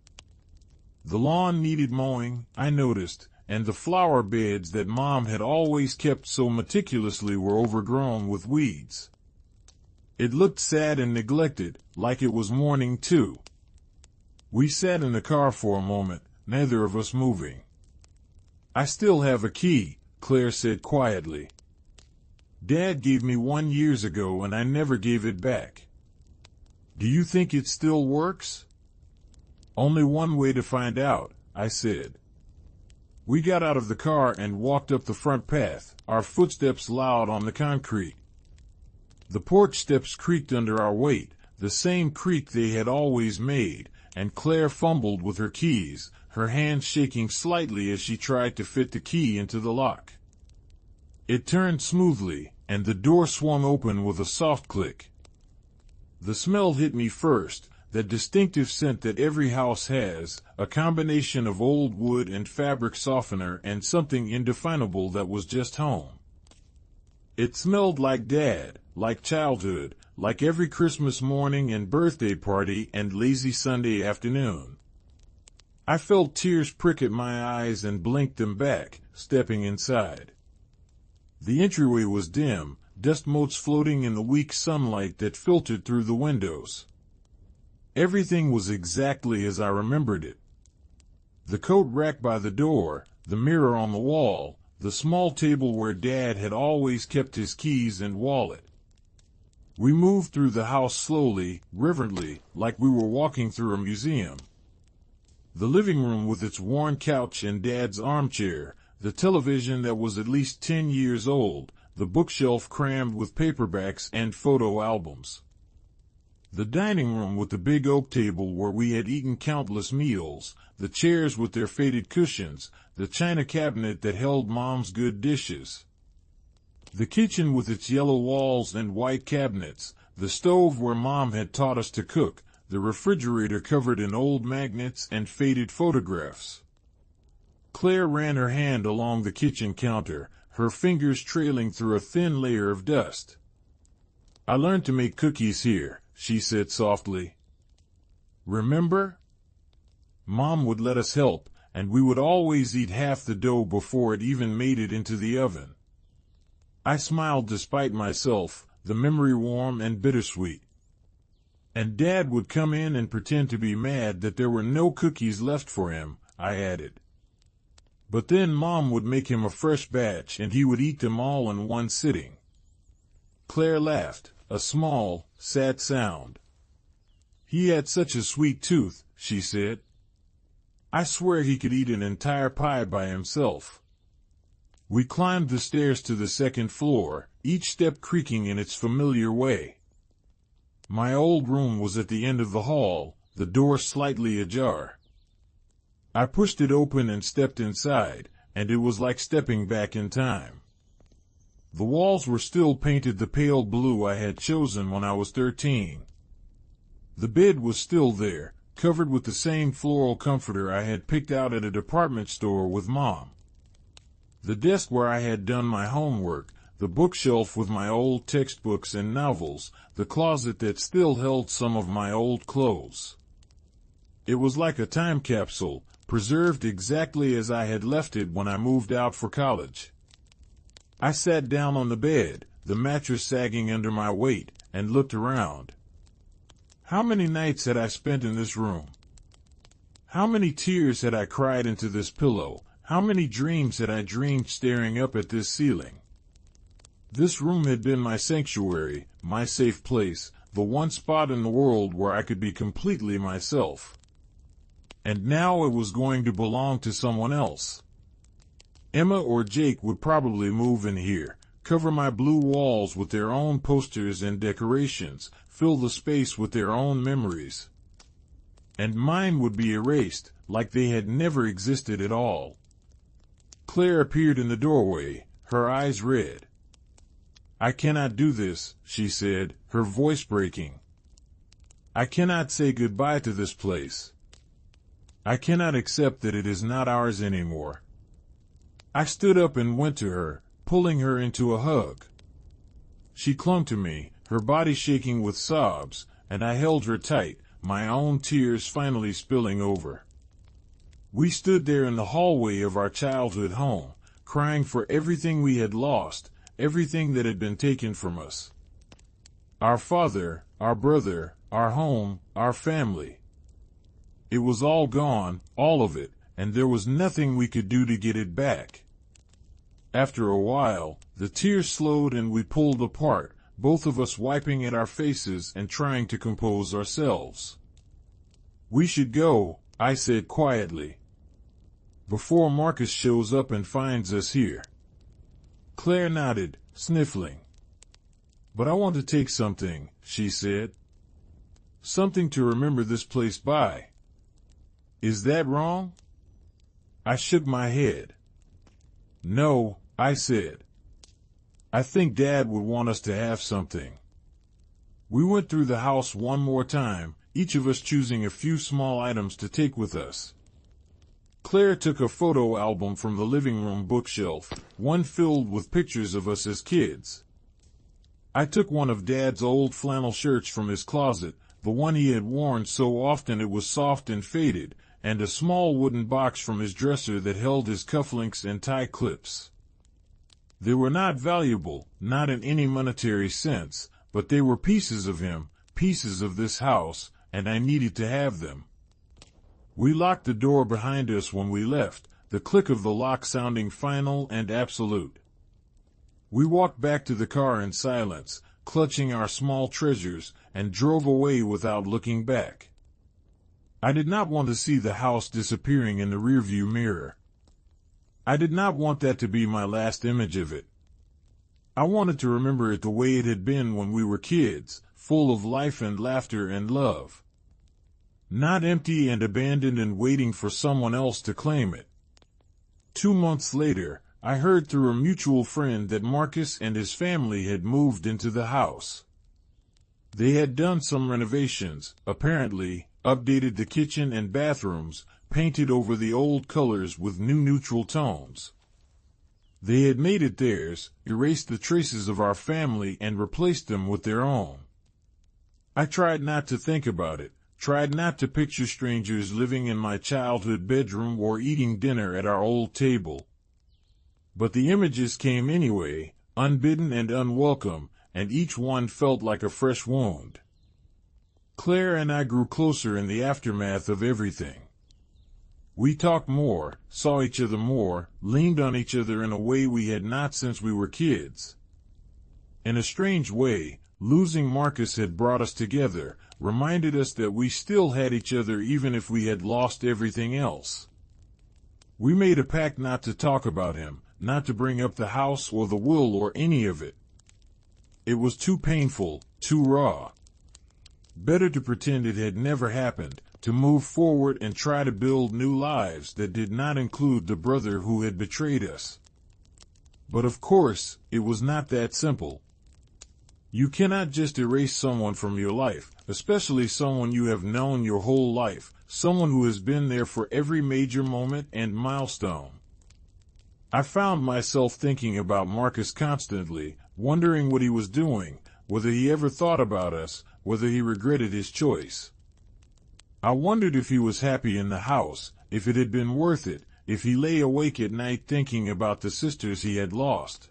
The lawn needed mowing, I noticed, and the flower beds that Mom had always kept so meticulously were overgrown with weeds. It looked sad and neglected, like it was mourning too. We sat in the car for a moment, neither of us moving. I still have a key, Claire said quietly. Dad gave me one years ago and I never gave it back. Do you think it still works? Only one way to find out, I said. We got out of the car and walked up the front path, our footsteps loud on the concrete. The porch steps creaked under our weight, the same creak they had always made, and Claire fumbled with her keys, her hand shaking slightly as she tried to fit the key into the lock. It turned smoothly, and the door swung open with a soft click. The smell hit me first, that distinctive scent that every house has, a combination of old wood and fabric softener and something indefinable that was just home. It smelled like Dad, like childhood, like every Christmas morning and birthday party and lazy Sunday afternoon. I felt tears prick at my eyes and blinked them back, stepping inside. The entryway was dim, dust motes floating in the weak sunlight that filtered through the windows. Everything was exactly as I remembered it. The coat rack by the door, the mirror on the wall, the small table where Dad had always kept his keys and wallet. We moved through the house slowly, reverently, like we were walking through a museum. The living room with its worn couch and Dad's armchair, the television that was at least 10 years old, the bookshelf crammed with paperbacks and photo albums. The dining room with the big oak table where we had eaten countless meals, the chairs with their faded cushions, the china cabinet that held Mom's good dishes. The kitchen with its yellow walls and white cabinets, the stove where Mom had taught us to cook, the refrigerator covered in old magnets and faded photographs. Claire ran her hand along the kitchen counter, her fingers trailing through a thin layer of dust. "I learned to make cookies here," she said softly. "Remember? Mom would let us help, and we would always eat half the dough before it even made it into the oven." I smiled despite myself, the memory warm and bittersweet. "And Dad would come in and pretend to be mad that there were no cookies left for him," I added. "But then Mom would make him a fresh batch and he would eat them all in one sitting." Claire laughed, a small, sad sound. "He had such a sweet tooth," she said. "I swear he could eat an entire pie by himself." We climbed the stairs to the second floor, each step creaking in its familiar way. My old room was at the end of the hall, the door slightly ajar. I pushed it open and stepped inside, and it was like stepping back in time. The walls were still painted the pale blue I had chosen when I was 13. The bed was still there, covered with the same floral comforter I had picked out at a department store with Mom. The desk where I had done my homework, the bookshelf with my old textbooks and novels, the closet that still held some of my old clothes. It was like a time capsule, preserved exactly as I had left it when I moved out for college. I sat down on the bed, the mattress sagging under my weight, and looked around. How many nights had I spent in this room? How many tears had I cried into this pillow? How many dreams had I dreamed staring up at this ceiling? This room had been my sanctuary, my safe place, the one spot in the world where I could be completely myself. And now it was going to belong to someone else. Emma or Jake would probably move in here, cover my blue walls with their own posters and decorations, fill the space with their own memories. And mine would be erased, like they had never existed at all. Claire appeared in the doorway, her eyes red. "I cannot do this," she said, her voice breaking. "I cannot say goodbye to this place. I cannot accept that it is not ours anymore." I stood up and went to her, pulling her into a hug. She clung to me, her body shaking with sobs, and I held her tight, my own tears finally spilling over. We stood there in the hallway of our childhood home, crying for everything we had lost, everything that had been taken from us. Our father, our brother, our home, our family. It was all gone, all of it, and there was nothing we could do to get it back. After a while, the tears slowed and we pulled apart, both of us wiping at our faces and trying to compose ourselves. "We should go," I said quietly, "before Marcus shows up and finds us here." Claire nodded, sniffling. "But I want to take something," she said. "Something to remember this place by." "Is that wrong?" I shook my head. "No," I said. "I think Dad would want us to have something." We went through the house one more time, each of us choosing a few small items to take with us. Claire took a photo album from the living room bookshelf, one filled with pictures of us as kids. I took one of Dad's old flannel shirts from his closet, the one he had worn so often it was soft and faded, and a small wooden box from his dresser that held his cufflinks and tie clips. They were not valuable, not in any monetary sense, but they were pieces of him, pieces of this house, and I needed to have them. We locked the door behind us when we left, the click of the lock sounding final and absolute. We walked back to the car in silence, clutching our small treasures, and drove away without looking back. I did not want to see the house disappearing in the rearview mirror. I did not want that to be my last image of it. I wanted to remember it the way it had been when we were kids, full of life and laughter and love. Not empty and abandoned and waiting for someone else to claim it. 2 months later, I heard through a mutual friend that Marcus and his family had moved into the house. They had done some renovations, apparently, updated the kitchen and bathrooms, painted over the old colors with new neutral tones. They had made it theirs, erased the traces of our family and replaced them with their own. I tried not to think about it, tried not to picture strangers living in my childhood bedroom or eating dinner at our old table. But the images came anyway, unbidden and unwelcome, and each one felt like a fresh wound. Claire and I grew closer in the aftermath of everything. We talked more, saw each other more, leaned on each other in a way we had not since we were kids. In a strange way, losing Marcus had brought us together, reminded us that we still had each other even if we had lost everything else. We made a pact not to talk about him, not to bring up the house or the will or any of it. It was too painful, too raw. Better to pretend it had never happened, to move forward and try to build new lives that did not include the brother who had betrayed us. But of course, it was not that simple. You cannot just erase someone from your life, especially someone you have known your whole life, someone who has been there for every major moment and milestone. I found myself thinking about Marcus constantly, wondering what he was doing, whether he ever thought about us, whether he regretted his choice. I wondered if he was happy in the house, if it had been worth it, if he lay awake at night thinking about the sisters he had lost.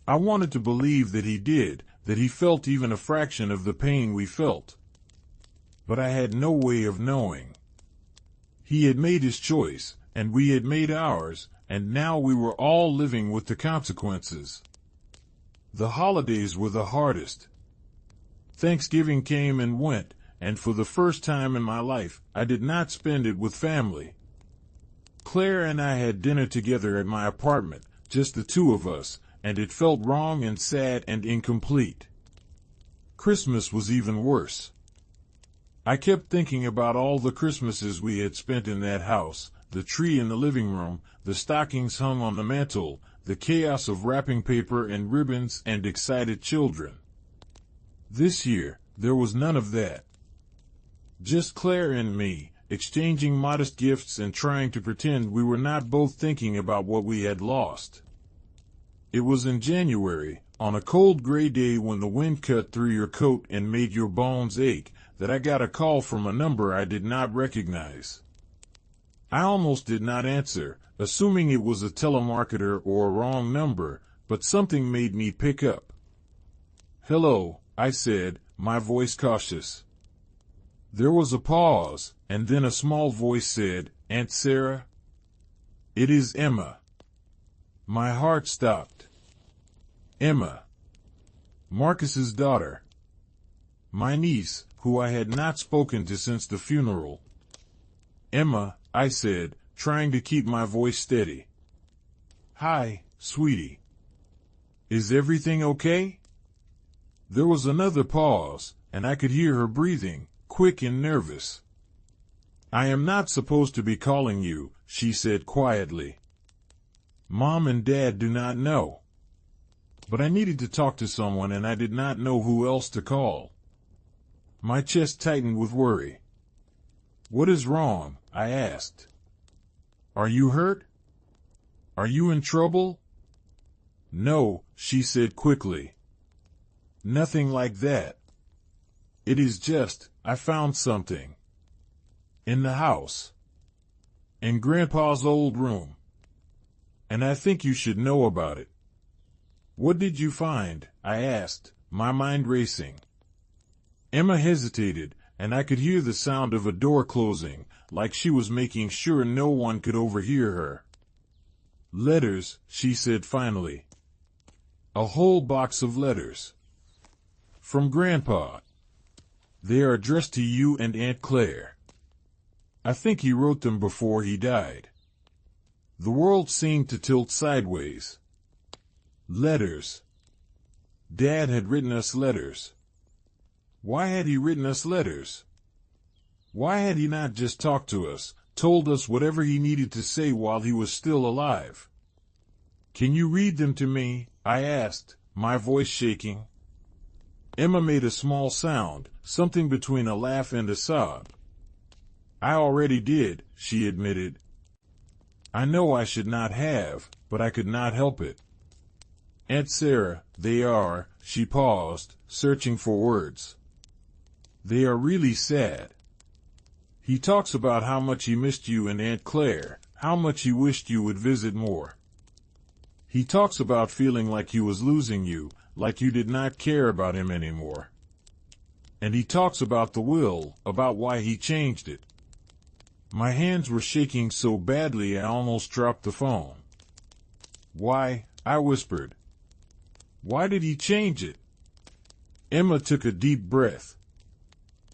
I wanted to believe that he did, that he felt even a fraction of the pain we felt. But I had no way of knowing. He had made his choice, and we had made ours, and now we were all living with the consequences. The holidays were the hardest. Thanksgiving came and went, and for the first time in my life, I did not spend it with family. Claire and I had dinner together at my apartment, just the two of us, and it felt wrong and sad and incomplete. Christmas was even worse. I kept thinking about all the Christmases we had spent in that house, the tree in the living room, the stockings hung on the mantel, the chaos of wrapping paper and ribbons and excited children. This year, there was none of that. Just Claire and me, exchanging modest gifts and trying to pretend we were not both thinking about what we had lost. It was in January, on a cold gray day when the wind cut through your coat and made your bones ache, that I got a call from a number I did not recognize. I almost did not answer, assuming it was a telemarketer or a wrong number, but something made me pick up. "Hello," I said, my voice cautious. There was a pause, and then a small voice said, "Aunt Sarah?" "It is Emma." My heart stopped. Emma. Marcus's daughter. My niece, who I had not spoken to since the funeral. "Emma," I said, trying to keep my voice steady. "Hi, sweetie. Is everything okay?" There was another pause, and I could hear her breathing, quick and nervous. "I am not supposed to be calling you," she said quietly. "Mom and Dad do not know." But I needed to talk to someone and I did not know who else to call. My chest tightened with worry. "What is wrong?" I asked. "Are you hurt? Are you in trouble?" "No," she said quickly. "Nothing like that. It is just, I found something. In the house. In Grandpa's old room. And I think you should know about it." "What did you find?" I asked, my mind racing. Emma hesitated, and I could hear the sound of a door closing, like she was making sure no one could overhear her. "Letters," she said finally. "A whole box of letters. From Grandpa. They are addressed to you and Aunt Claire. I think he wrote them before he died." The world seemed to tilt sideways. Letters. Dad had written us letters. Why had he written us letters? Why had he not just talked to us, told us whatever he needed to say while he was still alive? "Can you read them to me?" I asked, my voice shaking. Emma made a small sound, something between a laugh and a sob. "I already did," she admitted. "I know I should not have, but I could not help it." "Aunt Sarah, they are," she paused, searching for words. "They are really sad. He talks about how much he missed you and Aunt Claire, how much he wished you would visit more. He talks about feeling like he was losing you, like you did not care about him anymore. And he talks about the will, about why he changed it." My hands were shaking so badly I almost dropped the phone. "Why?" I whispered. "Why did he change it?" Emma took a deep breath.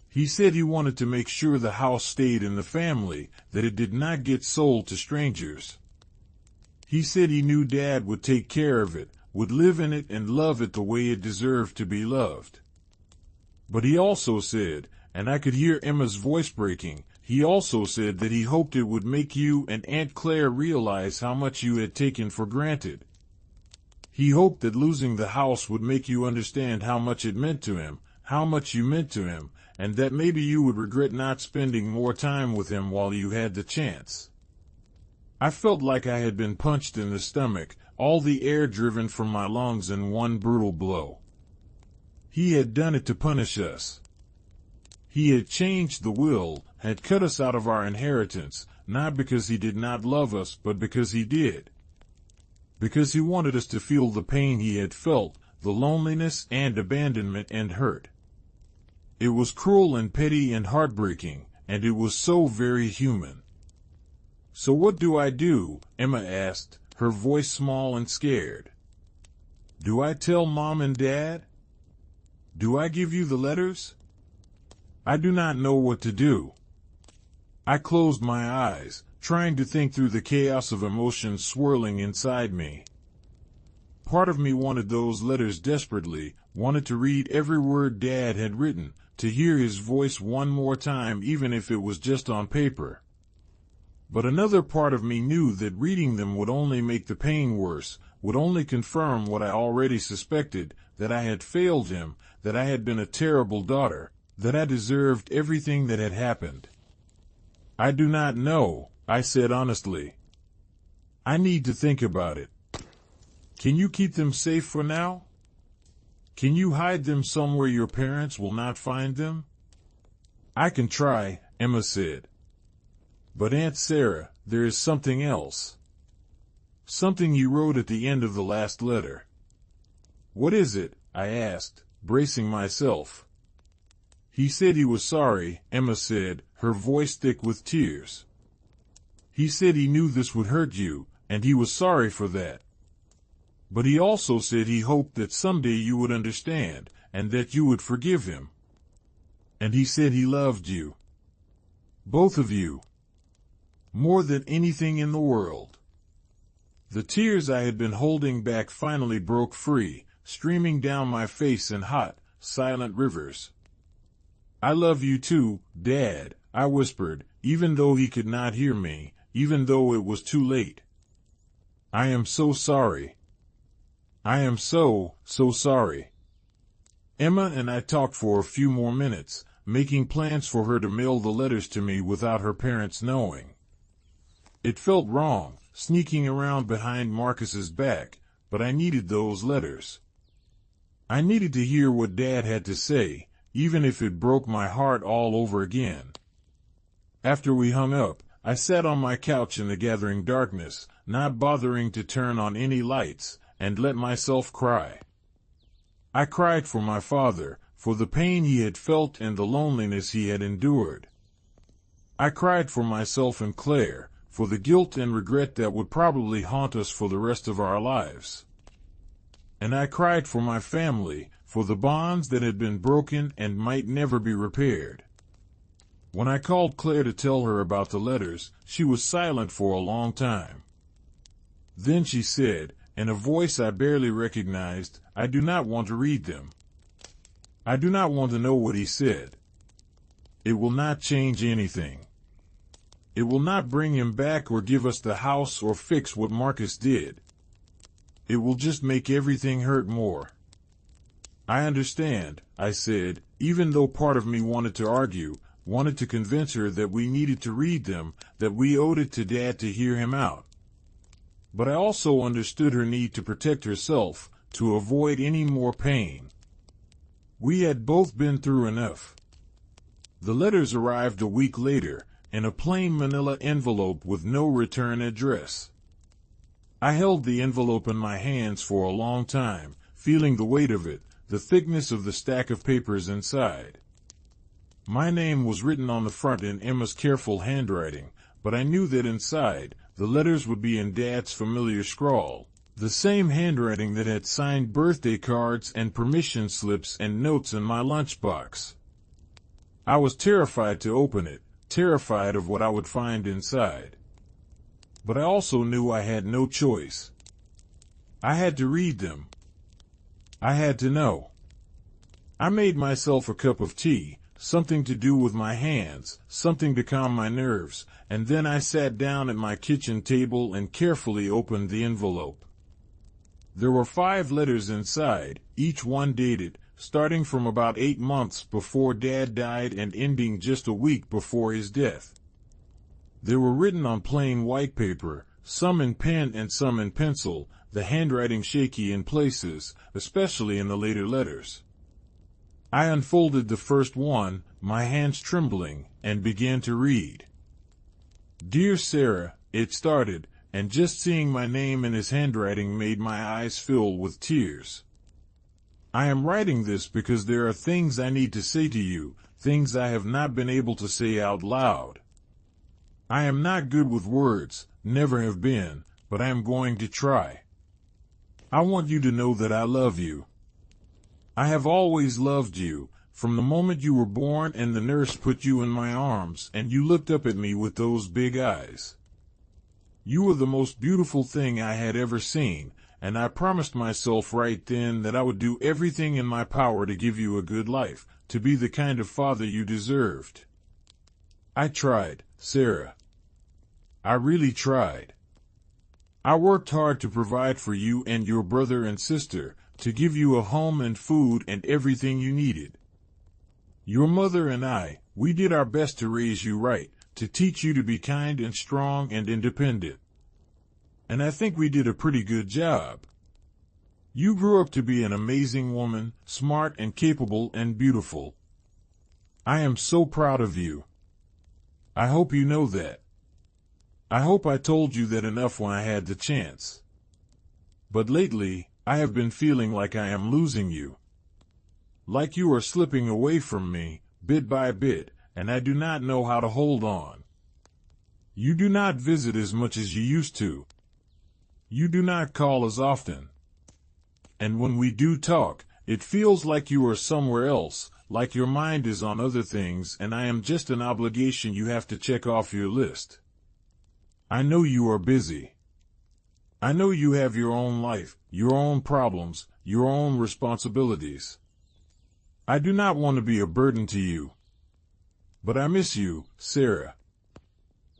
"He said he wanted to make sure the house stayed in the family, that it did not get sold to strangers. He said he knew Dad would take care of it, would live in it and love it the way it deserved to be loved. But he also said, and I could hear Emma's voice breaking, he also said that he hoped it would make you and Aunt Claire realize how much you had taken for granted. He hoped that losing the house would make you understand how much it meant to him, how much you meant to him, and that maybe you would regret not spending more time with him while you had the chance." I felt like I had been punched in the stomach, all the air driven from my lungs in one brutal blow. He had done it to punish us. He had changed the will, had cut us out of our inheritance, not because he did not love us, but because he did. Because he wanted us to feel the pain he had felt, the loneliness and abandonment and hurt. It was cruel and petty and heartbreaking, and it was so very human. "So what do I do?" Emma asked, her voice small and scared. "Do I tell Mom and Dad? Do I give you the letters? I do not know what to do." I closed my eyes, trying to think through the chaos of emotions swirling inside me. Part of me wanted those letters desperately, wanted to read every word Dad had written, to hear his voice one more time even if it was just on paper. But another part of me knew that reading them would only make the pain worse, would only confirm what I already suspected, that I had failed him, that I had been a terrible daughter, that I deserved everything that had happened. "I do not know," I said honestly. "I need to think about it. Can you keep them safe for now? Can you hide them somewhere your parents will not find them?" "I can try," Emma said. "But Aunt Sarah, there is something else. Something you wrote at the end of the last letter." "What is it?" I asked, bracing myself. "He said he was sorry," Emma said, her voice thick with tears. "He said he knew this would hurt you, and he was sorry for that. But he also said he hoped that someday you would understand, and that you would forgive him. And he said he loved you. Both of you. More than anything in the world." The tears I had been holding back finally broke free, streaming down my face in hot, silent rivers. "I love you too, Dad," I whispered, even though he could not hear me, even though it was too late. "I am so sorry. I am so sorry." Emma and I talked for a few more minutes, making plans for her to mail the letters to me without her parents knowing. It felt wrong, sneaking around behind Marcus's back, but I needed those letters. I needed to hear what Dad had to say, even if it broke my heart all over again. After we hung up, I sat on my couch in the gathering darkness, not bothering to turn on any lights, and let myself cry. I cried for my father, for the pain he had felt and the loneliness he had endured. I cried for myself and Claire, for the guilt and regret that would probably haunt us for the rest of our lives. And I cried for my family, for the bonds that had been broken and might never be repaired. When I called Claire to tell her about the letters, she was silent for a long time. Then she said, in a voice I barely recognized, "I do not want to read them. I do not want to know what he said. It will not change anything. It will not bring him back or give us the house or fix what Marcus did. It will just make everything hurt more." "I understand," I said, even though part of me wanted to argue, wanted to convince her that we needed to read them, that we owed it to Dad to hear him out. But I also understood her need to protect herself, to avoid any more pain. We had both been through enough. The letters arrived a week later, in a plain manila envelope with no return address. I held the envelope in my hands for a long time, feeling the weight of it, the thickness of the stack of papers inside. My name was written on the front in Emma's careful handwriting, but I knew that inside, the letters would be in Dad's familiar scrawl, the same handwriting that had signed birthday cards and permission slips and notes in my lunchbox. I was terrified to open it, terrified of what I would find inside. But I also knew I had no choice. I had to read them. I had to know. I made myself a cup of tea, something to do with my hands, something to calm my nerves, and then I sat down at my kitchen table and carefully opened the envelope. There were 5 letters inside, each one dated, starting from about 8 months before Dad died and ending just a week before his death. They were written on plain white paper, some in pen and some in pencil, the handwriting shaky in places, especially in the later letters. I unfolded the first one, my hands trembling, and began to read. "Dear Sarah," it started, and just seeing my name in his handwriting made my eyes fill with tears. "I am writing this because there are things I need to say to you, things I have not been able to say out loud. I am not good with words, never have been, but I am going to try. I want you to know that I love you. I have always loved you, from the moment you were born and the nurse put you in my arms and you looked up at me with those big eyes. You were the most beautiful thing I had ever seen, and I promised myself right then that I would do everything in my power to give you a good life, to be the kind of father you deserved. I tried, Sarah. I really tried. I worked hard to provide for you and your brother and sister, to give you a home and food and everything you needed. Your mother and I, we did our best to raise you right, to teach you to be kind and strong and independent. And I think we did a pretty good job. You grew up to be an amazing woman, smart and capable and beautiful. I am so proud of you. I hope you know that. I hope I told you that enough when I had the chance. But lately, I have been feeling like I am losing you. Like you are slipping away from me, bit by bit, and I do not know how to hold on. You do not visit as much as you used to. You do not call as often. And when we do talk, it feels like you are somewhere else, like your mind is on other things and I am just an obligation you have to check off your list. I know you are busy. I know you have your own life, your own problems, your own responsibilities. I do not want to be a burden to you. But I miss you, Sarah.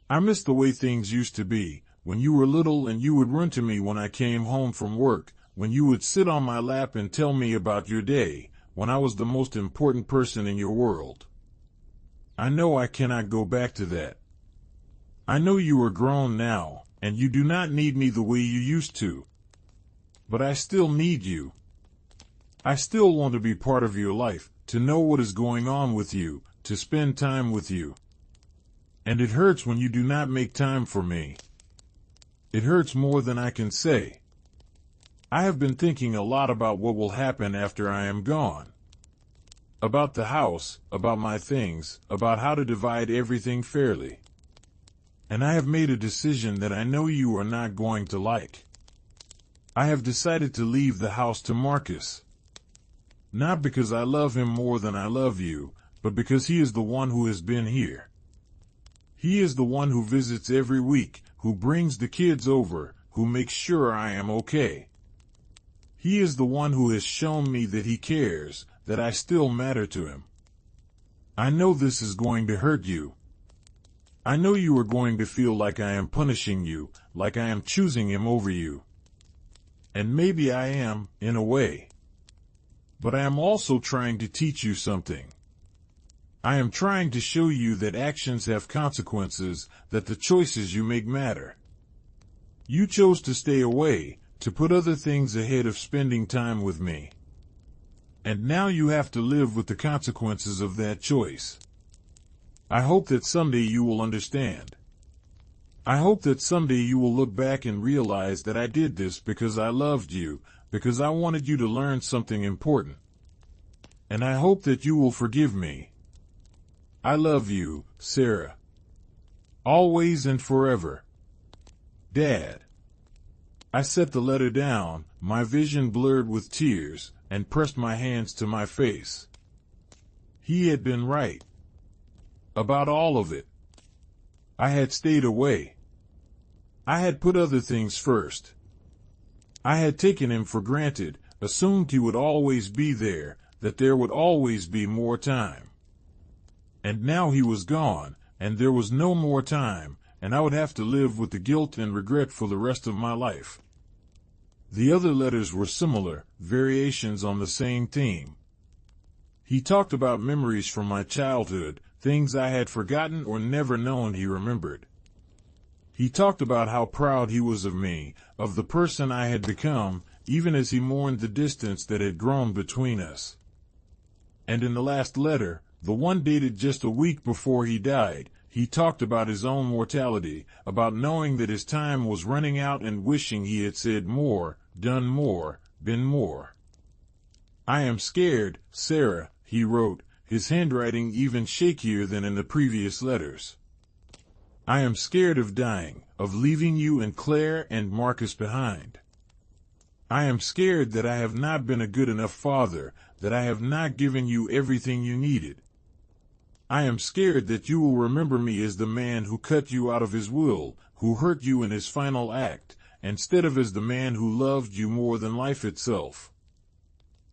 I miss the way things used to be, when you were little and you would run to me when I came home from work, when you would sit on my lap and tell me about your day, when I was the most important person in your world. I know I cannot go back to that. I know you are grown now, and you do not need me the way you used to. But I still need you. I still want to be part of your life, to know what is going on with you, to spend time with you. And it hurts when you do not make time for me. It hurts more than I can say. I have been thinking a lot about what will happen after I am gone. about the house, about my things, about how to divide everything fairly. And I have made a decision that I know you are not going to like. I have decided to leave the house to Marcus. Not because I love him more than I love you, but because he is the one who has been here. He is the one who visits every week, who brings the kids over, who makes sure I am okay. He is the one who has shown me that he cares, that I still matter to him. I know this is going to hurt you. I know you are going to feel like I am punishing you, like I am choosing him over you. And maybe I am, in a way. But I am also trying to teach you something. I am trying to show you that actions have consequences, that the choices you make matter. You chose to stay away, to put other things ahead of spending time with me. And now you have to live with the consequences of that choice. I hope that someday you will understand. I hope that someday you will look back and realize that I did this because I loved you, because I wanted you to learn something important. And I hope that you will forgive me. I love you, Sarah. Always and forever. Dad. I set the letter down, my vision blurred with tears, and pressed my hands to my face. He had been right. About all of it. I had stayed away. I had put other things first. I had taken him for granted, assumed he would always be there, that there would always be more time. And now he was gone, and there was no more time, and I would have to live with the guilt and regret for the rest of my life. The other letters were similar, variations on the same theme. He talked about memories from my childhood, things I had forgotten or never known he remembered. He talked about how proud he was of me, of the person I had become, even as he mourned the distance that had grown between us. And in the last letter, the one dated just a week before he died, he talked about his own mortality, about knowing that his time was running out and wishing he had said more, done more, been more. I am scared, Sarah, he wrote, his handwriting even shakier than in the previous letters. I am scared of dying, of leaving you and Claire and Marcus behind. I am scared that I have not been a good enough father, that I have not given you everything you needed. I am scared that you will remember me as the man who cut you out of his will, who hurt you in his final act, instead of as the man who loved you more than life itself.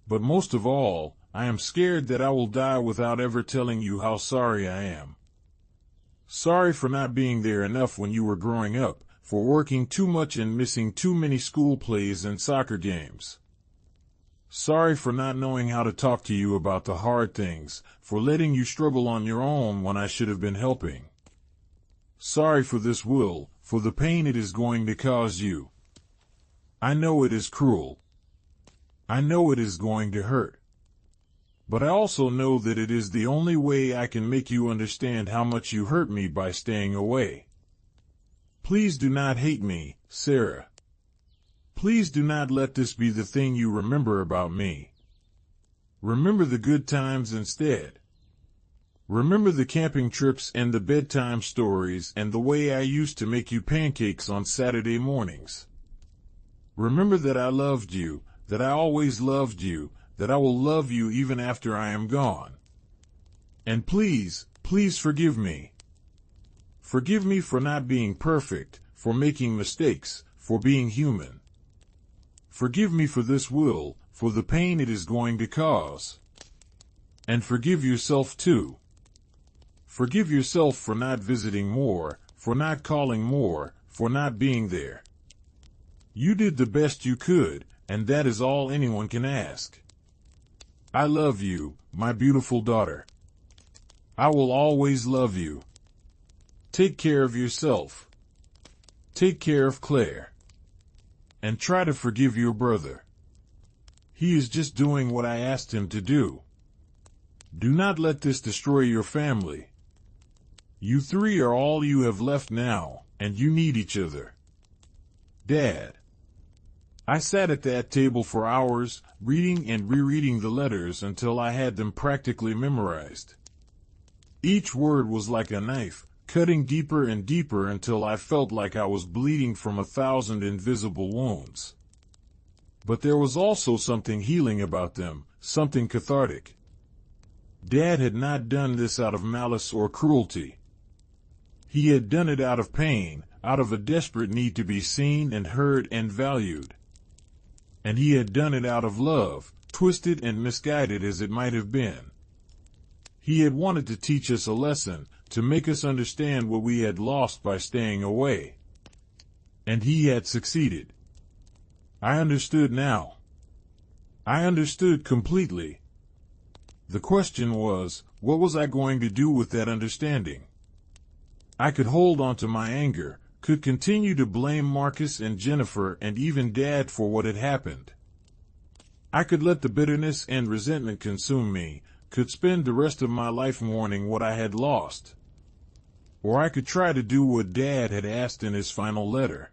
But most of all, I am scared that I will die without ever telling you how sorry I am. Sorry for not being there enough when you were growing up, for working too much and missing too many school plays and soccer games. Sorry for not knowing how to talk to you about the hard things, for letting you struggle on your own when I should have been helping. Sorry for this will, for the pain it is going to cause you. I know it is cruel. I know it is going to hurt. But I also know that it is the only way I can make you understand how much you hurt me by staying away. Please do not hate me, Sarah. Please do not let this be the thing you remember about me. Remember the good times instead. Remember the camping trips and the bedtime stories and the way I used to make you pancakes on Saturday mornings. Remember that I loved you, that I always loved you, that I will love you even after I am gone. And please, please forgive me. Forgive me for not being perfect, for making mistakes, for being human. Forgive me for this will, for the pain it is going to cause. And forgive yourself too. Forgive yourself for not visiting more, for not calling more, for not being there. You did the best you could, and that is all anyone can ask. I love you, my beautiful daughter. I will always love you. Take care of yourself. Take care of Claire. And try to forgive your brother. He is just doing what I asked him to do. Do not let this destroy your family. You three are all you have left now, and you need each other. Dad. I sat at that table for hours, reading and rereading the letters until I had them practically memorized. Each word was like a knife, cutting deeper and deeper until I felt like I was bleeding from 1,000 invisible wounds. But there was also something healing about them, something cathartic. Dad had not done this out of malice or cruelty. He had done it out of pain, out of a desperate need to be seen and heard and valued. And he had done it out of love, twisted and misguided as it might have been. He had wanted to teach us a lesson, to make us understand what we had lost by staying away. And he had succeeded. I understood now. I understood completely. The question was, what was I going to do with that understanding? I could hold on to my anger, could continue to blame Marcus and Jennifer and even Dad for what had happened. I could let the bitterness and resentment consume me, could spend the rest of my life mourning what I had lost. Or I could try to do what Dad had asked in his final letter.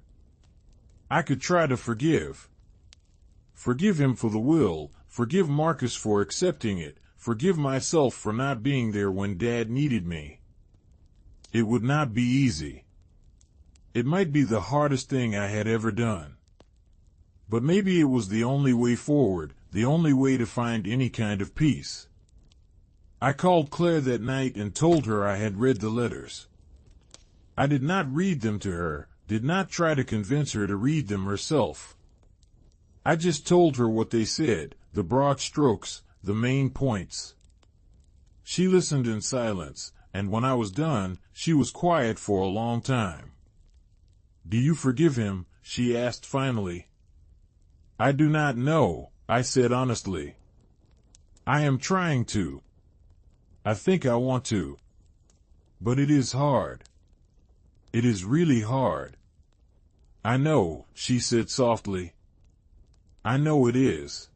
I could try to forgive. Forgive him for the will, forgive Marcus for accepting it, forgive myself for not being there when Dad needed me. It would not be easy. It might be the hardest thing I had ever done. But maybe it was the only way forward, the only way to find any kind of peace. I called Claire that night and told her I had read the letters. I did not read them to her, did not try to convince her to read them herself. I just told her what they said, the broad strokes, the main points. She listened in silence, and when I was done, she was quiet for a long time. "Do you forgive him?" she asked finally. "I do not know," I said honestly. "I am trying to. I think I want to. But it is hard. It is really hard." "I know," she said softly. "I know it is."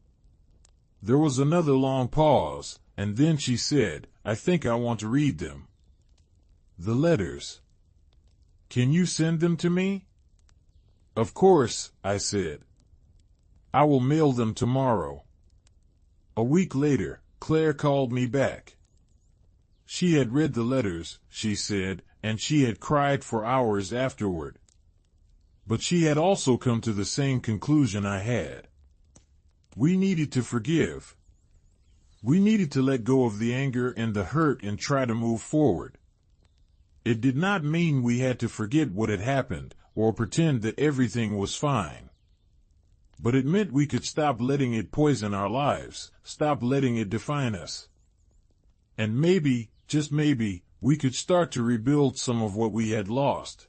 There was another long pause, and then she said, "I think I want to read them." "The letters. Can you send them to me?" "Of course," I said. "I will mail them tomorrow." A week later, Claire called me back. She had read the letters, she said, and she had cried for hours afterward. But she had also come to the same conclusion I had. We needed to forgive. We needed to let go of the anger and the hurt and try to move forward. It did not mean we had to forget what had happened, or pretend that everything was fine. But it meant we could stop letting it poison our lives, stop letting it define us. And maybe, just maybe, we could start to rebuild some of what we had lost.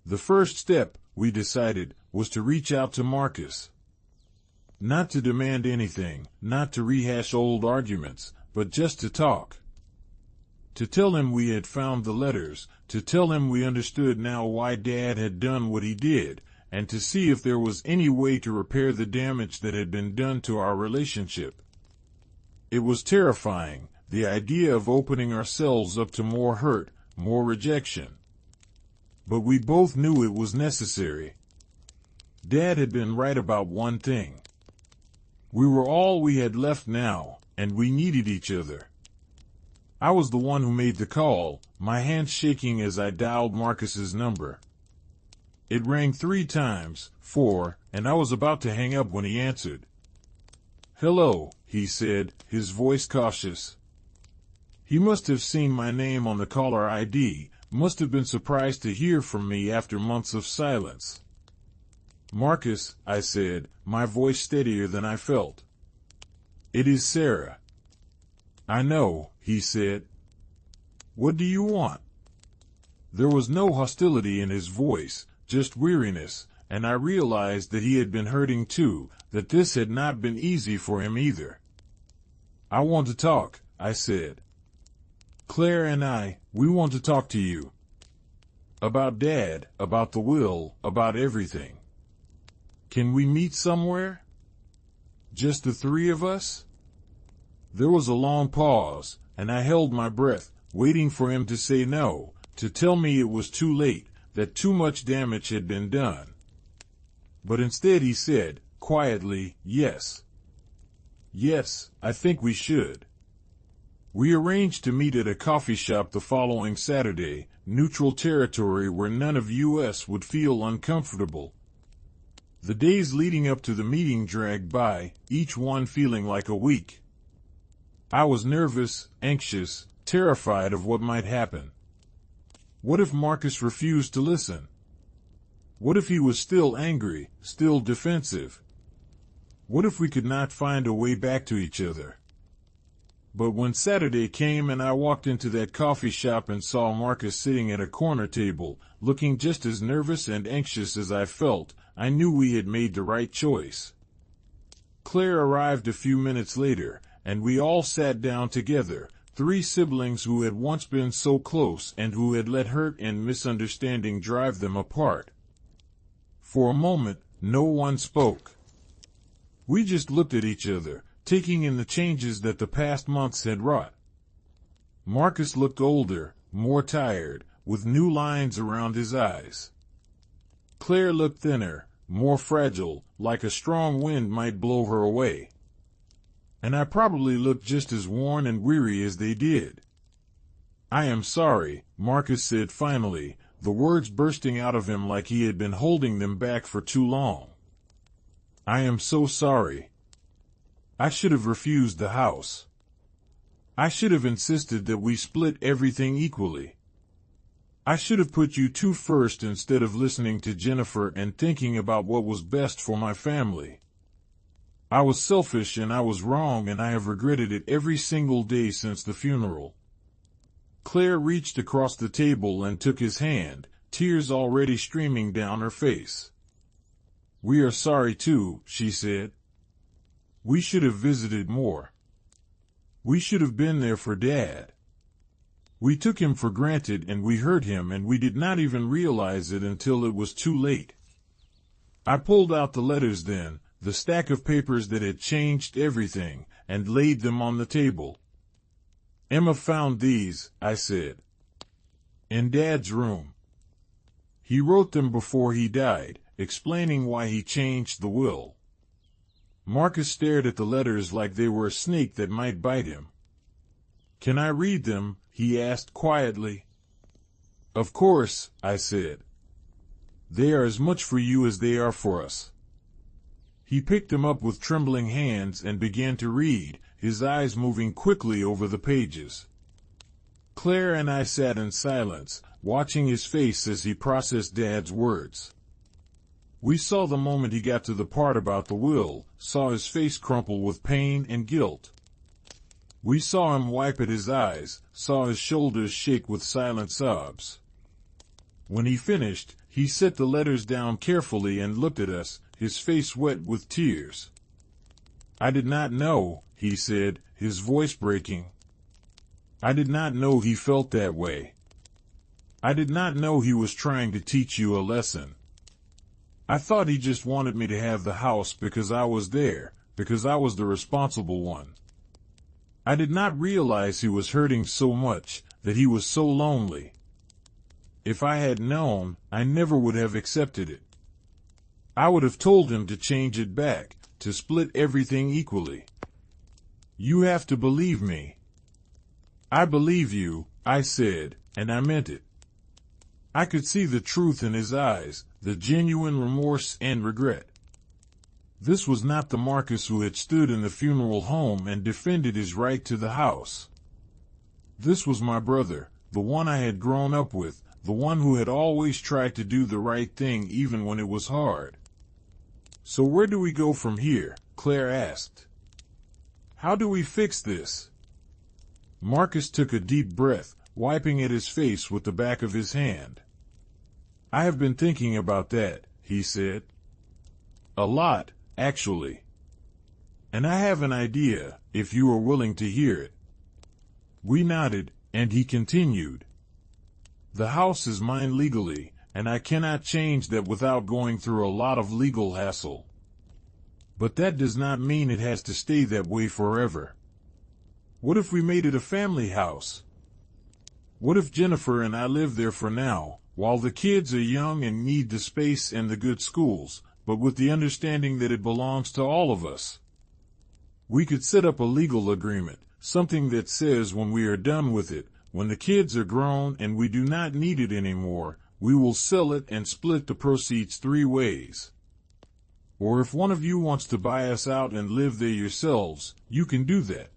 The first step, we decided, was to reach out to Marcus. Not to demand anything, not to rehash old arguments, but just to talk. To tell him we had found the letters, to tell him we understood now why Dad had done what he did, and to see if there was any way to repair the damage that had been done to our relationship. It was terrifying, the idea of opening ourselves up to more hurt, more rejection. But we both knew it was necessary. Dad had been right about one thing. We were all we had left now, and we needed each other. I was the one who made the call, my hands shaking as I dialed Marcus's number. It rang 3 times, 4, and I was about to hang up when he answered. "Hello," he said, his voice cautious. He must have seen my name on the caller ID, must have been surprised to hear from me after months of silence. "Marcus," I said, my voice steadier than I felt. "It is Sarah." "I know," he said. "What do you want?" There was no hostility in his voice, just weariness, and I realized that he had been hurting too, that this had not been easy for him either. "I want to talk," I said. "Claire and we want to talk to you. About Dad, about the will, about everything. Can we meet somewhere? Just the 3 of us?" There was a long pause, and I held my breath, waiting for him to say no, to tell me it was too late, that too much damage had been done. But instead he said, quietly, yes. Yes, I think we should. We arranged to meet at a coffee shop the following Saturday, neutral territory where none of us would feel uncomfortable. The days leading up to the meeting dragged by, each one feeling like a week. I was nervous, anxious, terrified of what might happen. What if Marcus refused to listen? What if he was still angry, still defensive? What if we could not find a way back to each other? But when Saturday came and I walked into that coffee shop and saw Marcus sitting at a corner table, looking just as nervous and anxious as I felt, I knew we had made the right choice. Claire arrived a few minutes later, and we all sat down together, three siblings who had once been so close and who had let hurt and misunderstanding drive them apart. For a moment, no one spoke. We just looked at each other, taking in the changes that the past months had wrought. Marcus looked older, more tired, with new lines around his eyes. Claire looked thinner, more fragile, like a strong wind might blow her away. And I probably looked just as worn and weary as they did. I am sorry, Marcus said finally, the words bursting out of him like he had been holding them back for too long. I am so sorry. I should have refused the house. I should have insisted that we split everything equally. I should have put you two first instead of listening to Jennifer and thinking about what was best for my family. I was selfish and I was wrong and I have regretted it every single day since the funeral. Claire reached across the table and took his hand, tears already streaming down her face. We are sorry too, she said. We should have visited more. We should have been there for Dad. We took him for granted and we hurt him and we did not even realize it until it was too late. I pulled out the letters then, the stack of papers that had changed everything, and laid them on the table. Emma found these, I said. In Dad's room. He wrote them before he died, explaining why he changed the will. Marcus stared at the letters like they were a snake that might bite him. Can I read them? He asked quietly. Of course, I said. They are as much for you as they are for us. He picked them up with trembling hands and began to read, his eyes moving quickly over the pages. Claire and I sat in silence, watching his face as he processed Dad's words. We saw the moment he got to the part about the will, saw his face crumple with pain and guilt. We saw him wipe at his eyes, saw his shoulders shake with silent sobs. When he finished, he set the letters down carefully and looked at us, his face wet with tears. I did not know, he said, his voice breaking. I did not know he felt that way. I did not know he was trying to teach you a lesson. I thought he just wanted me to have the house because I was there, because I was the responsible one. I did not realize he was hurting so much, that he was so lonely. If I had known, I never would have accepted it. I would have told him to change it back, to split everything equally. You have to believe me. I believe you, I said, and I meant it. I could see the truth in his eyes, the genuine remorse and regret. This was not the Marcus who had stood in the funeral home and defended his right to the house. This was my brother, the one I had grown up with, the one who had always tried to do the right thing even when it was hard. So where do we go from here? Claire asked. How do we fix this? Marcus took a deep breath, wiping at his face with the back of his hand. I have been thinking about that, he said. A lot, actually. And I have an idea, if you are willing to hear it. We nodded, and he continued. The house is mine legally, and I cannot change that without going through a lot of legal hassle. But that does not mean it has to stay that way forever. What if we made it a family house? What if Jennifer and I live there for now, while the kids are young and need the space and the good schools, but with the understanding that it belongs to all of us. We could set up a legal agreement, something that says when we are done with it, when the kids are grown and we do not need it anymore, we will sell it and split the proceeds 3 ways. Or if one of you wants to buy us out and live there yourselves, you can do that.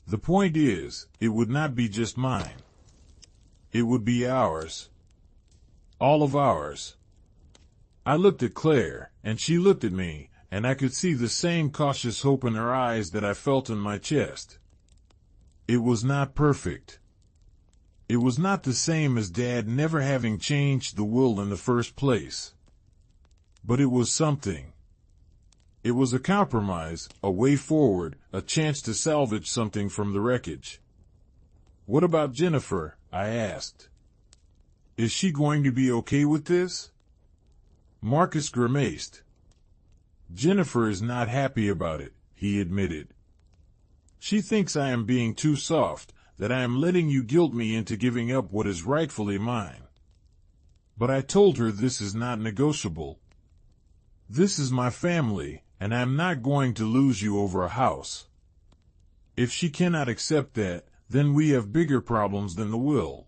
The point is, it would not be just mine. It would be ours. All of ours. I looked at Claire, and she looked at me, and I could see the same cautious hope in her eyes that I felt in my chest. It was not perfect. It was not the same as Dad never having changed the will in the first place. But it was something. It was a compromise, a way forward, a chance to salvage something from the wreckage. "What about Jennifer?" I asked. "Is she going to be okay with this?" Marcus grimaced. "Jennifer is not happy about it," he admitted. "She thinks I am being too soft, that I am letting you guilt me into giving up what is rightfully mine. But I told her this is not negotiable. This is my family, and I am not going to lose you over a house. If she cannot accept that, then we have bigger problems than the will."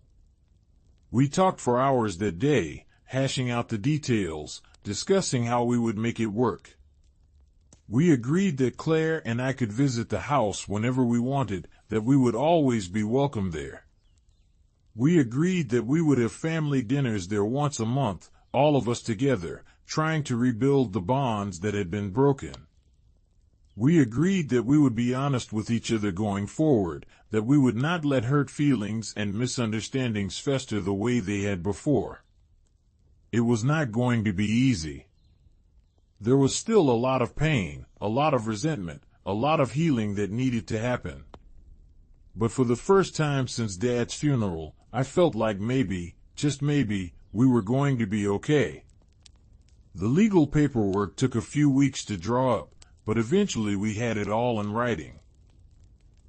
We talked for hours that day, hashing out the details, discussing how we would make it work. We agreed that Claire and I could visit the house whenever we wanted, that we would always be welcome there. We agreed that we would have family dinners there once a month, all of us together, trying to rebuild the bonds that had been broken. We agreed that we would be honest with each other going forward, that we would not let hurt feelings and misunderstandings fester the way they had before. It was not going to be easy. There was still a lot of pain, a lot of resentment, a lot of healing that needed to happen. But for the first time since Dad's funeral, I felt like maybe, just maybe, we were going to be okay. The legal paperwork took a few weeks to draw up, but eventually we had it all in writing.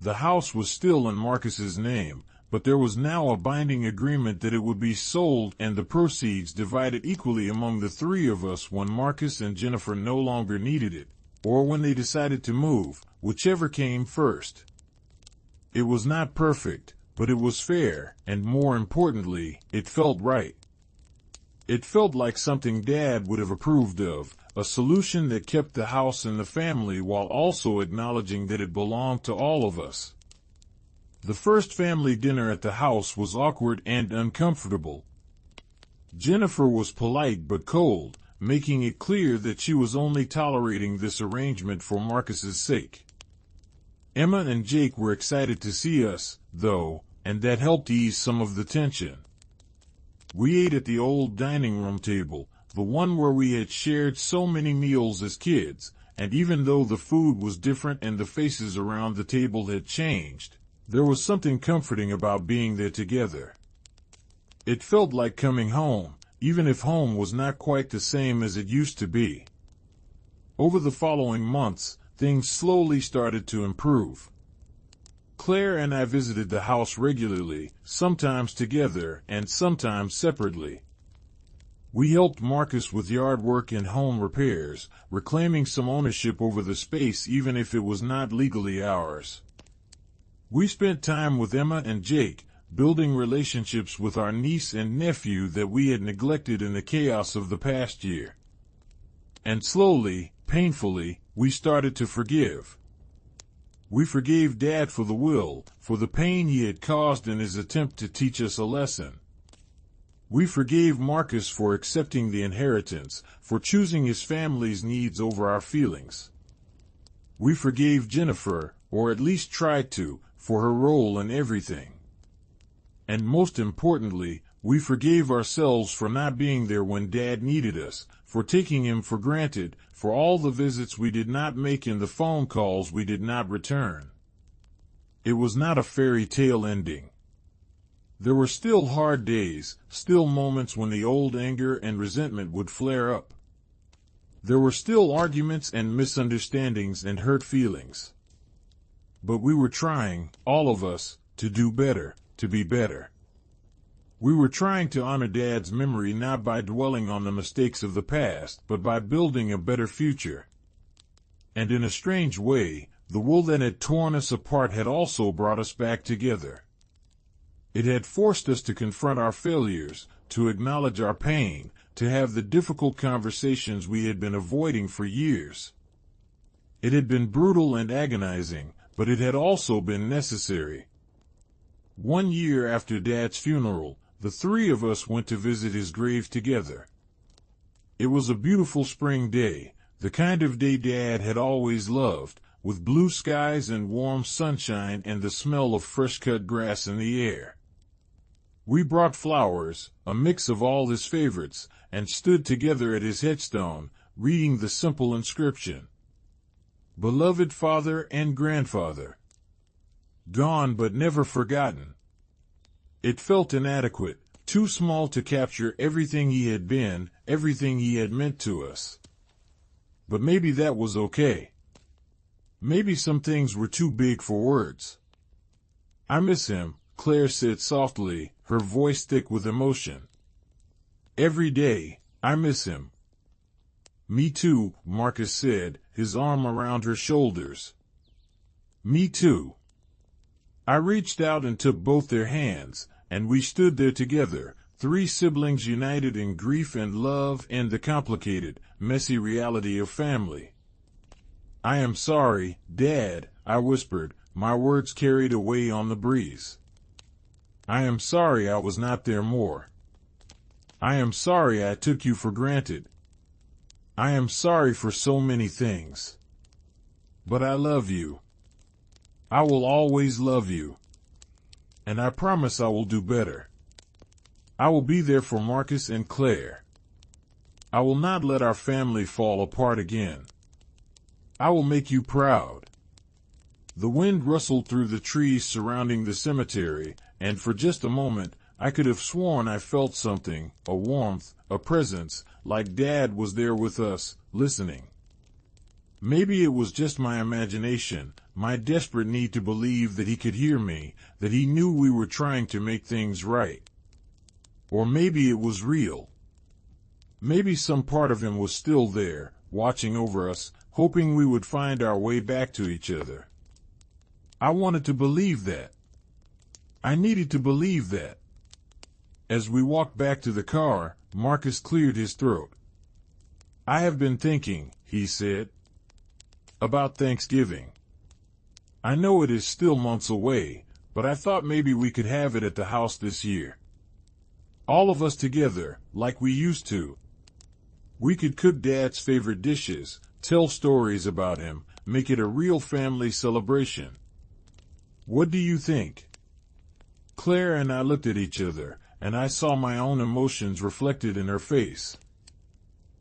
The house was still in Marcus's name, but there was now a binding agreement that it would be sold and the proceeds divided equally among the 3 of us when Marcus and Jennifer no longer needed it, or when they decided to move, whichever came first. It was not perfect, but it was fair, and more importantly, it felt right. It felt like something Dad would have approved of, a solution that kept the house and the family while also acknowledging that it belonged to all of us. The first family dinner at the house was awkward and uncomfortable. Jennifer was polite but cold, making it clear that she was only tolerating this arrangement for Marcus's sake. Emma and Jake were excited to see us, though, and that helped ease some of the tension. We ate at the old dining room table, the one where we had shared so many meals as kids, and even though the food was different and the faces around the table had changed, there was something comforting about being there together. It felt like coming home, even if home was not quite the same as it used to be. Over the following months, things slowly started to improve. Claire and I visited the house regularly, sometimes together and sometimes separately. We helped Marcus with yard work and home repairs, reclaiming some ownership over the space even if it was not legally ours. We spent time with Emma and Jake, building relationships with our niece and nephew that we had neglected in the chaos of the past year. And slowly, painfully, we started to forgive. We forgave Dad for the will, for the pain he had caused in his attempt to teach us a lesson. We forgave Marcus for accepting the inheritance, for choosing his family's needs over our feelings. We forgave Jennifer, or at least tried to, for her role in everything. And most importantly, we forgave ourselves for not being there when Dad needed us, for taking him for granted, for all the visits we did not make and the phone calls we did not return. It was not a fairy tale ending. There were still hard days, still moments when the old anger and resentment would flare up. There were still arguments and misunderstandings and hurt feelings. But we were trying, all of us, to do better, to be better. We were trying to honor Dad's memory not by dwelling on the mistakes of the past, but by building a better future. And in a strange way, the wool that had torn us apart had also brought us back together. It had forced us to confront our failures, to acknowledge our pain, to have the difficult conversations we had been avoiding for years. It had been brutal and agonizing, but it had also been necessary. 1 year after Dad's funeral, the three of us went to visit his grave together. It was a beautiful spring day, the kind of day Dad had always loved, with blue skies and warm sunshine and the smell of fresh-cut grass in the air. We brought flowers, a mix of all his favorites, and stood together at his headstone, reading the simple inscription. Beloved Father and Grandfather. Gone but never forgotten. It felt inadequate, too small to capture everything he had been, everything he had meant to us. But maybe that was okay. Maybe some things were too big for words. I miss him, Claire said softly, her voice thick with emotion. Every day, I miss him. Me too, Marcus said, his arm around her shoulders. Me too. I reached out and took both their hands, and we stood there together, three siblings united in grief and love and the complicated, messy reality of family. I am sorry, Dad, I whispered, my words carried away on the breeze. I am sorry I was not there more. I am sorry I took you for granted. I am sorry for so many things. But I love you. I will always love you. And I promise I will do better. I will be there for Marcus and Claire. I will not let our family fall apart again. I will make you proud. The wind rustled through the trees surrounding the cemetery, and for just a moment, I could have sworn I felt something, a warmth, a presence, like Dad was there with us, listening. Maybe it was just my imagination, my desperate need to believe that he could hear me, that he knew we were trying to make things right. Or maybe it was real. Maybe some part of him was still there, watching over us, hoping we would find our way back to each other. I wanted to believe that. I needed to believe that. As we walked back to the car, Marcus cleared his throat. I have been thinking, he said, about Thanksgiving. I know it is still months away, but I thought maybe we could have it at the house this year. All of us together, like we used to. We could cook Dad's favorite dishes, tell stories about him, make it a real family celebration. What do you think? Claire and I looked at each other, and I saw my own emotions reflected in her face.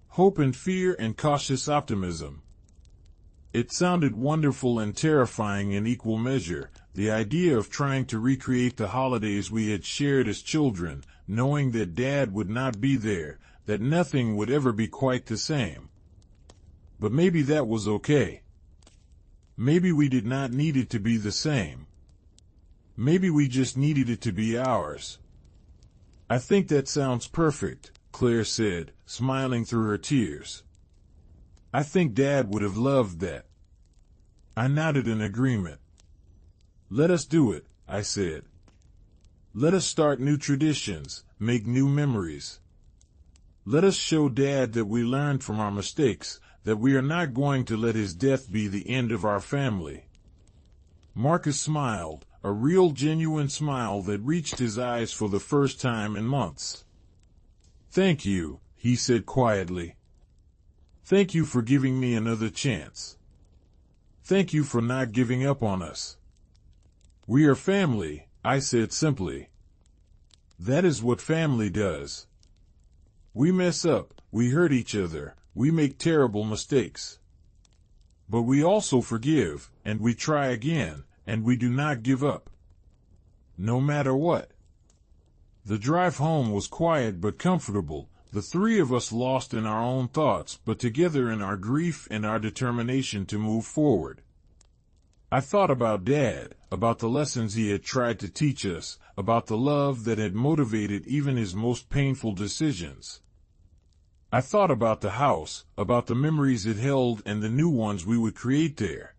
Hope and fear and cautious optimism. It sounded wonderful and terrifying in equal measure, the idea of trying to recreate the holidays we had shared as children, knowing that Dad would not be there, that nothing would ever be quite the same. But maybe that was okay. Maybe we did not need it to be the same. Maybe we just needed it to be ours. I think that sounds perfect, Claire said, smiling through her tears. I think Dad would have loved that. I nodded in agreement. Let us do it, I said. Let us start new traditions, make new memories. Let us show Dad that we learned from our mistakes, that we are not going to let his death be the end of our family. Marcus smiled, a real genuine smile that reached his eyes for the first time in months. Thank you, he said quietly. Thank you for giving me another chance. Thank you for not giving up on us. We are family, I said simply. That is what family does. We mess up, we hurt each other, we make terrible mistakes. But we also forgive, and we try again, and we do not give up. No matter what. The drive home was quiet but comfortable, the three of us lost in our own thoughts, but together in our grief and our determination to move forward. I thought about Dad, about the lessons he had tried to teach us, about the love that had motivated even his most painful decisions. I thought about the house, about the memories it held and the new ones we would create there.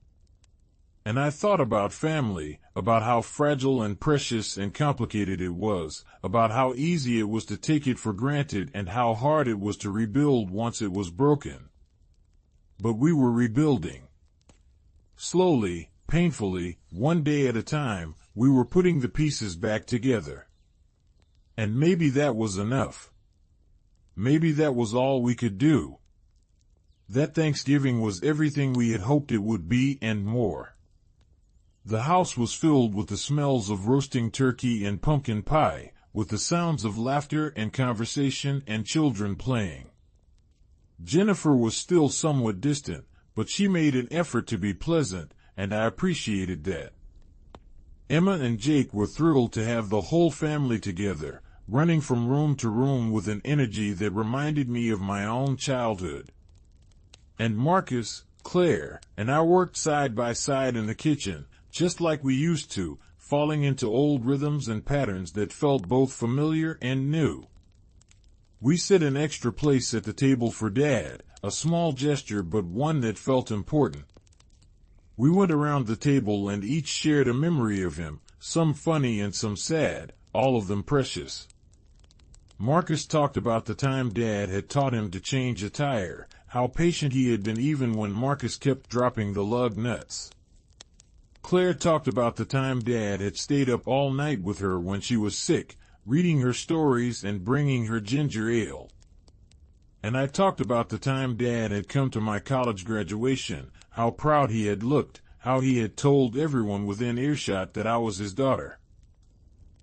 And I thought about family, about how fragile and precious and complicated it was, about how easy it was to take it for granted and how hard it was to rebuild once it was broken. But we were rebuilding. Slowly, painfully, one day at a time, we were putting the pieces back together. And maybe that was enough. Maybe that was all we could do. That Thanksgiving was everything we had hoped it would be and more. The house was filled with the smells of roasting turkey and pumpkin pie, with the sounds of laughter and conversation and children playing. Jennifer was still somewhat distant, but she made an effort to be pleasant, and I appreciated that. Emma and Jake were thrilled to have the whole family together, running from room to room with an energy that reminded me of my own childhood. And Marcus, Claire, and I worked side by side in the kitchen, just like we used to, falling into old rhythms and patterns that felt both familiar and new. We set an extra place at the table for Dad, a small gesture but one that felt important. We went around the table and each shared a memory of him, some funny and some sad, all of them precious. Marcus talked about the time Dad had taught him to change a tire, how patient he had been even when Marcus kept dropping the lug nuts. Claire talked about the time Dad had stayed up all night with her when she was sick, reading her stories and bringing her ginger ale. And I talked about the time Dad had come to my college graduation, how proud he had looked, how he had told everyone within earshot that I was his daughter.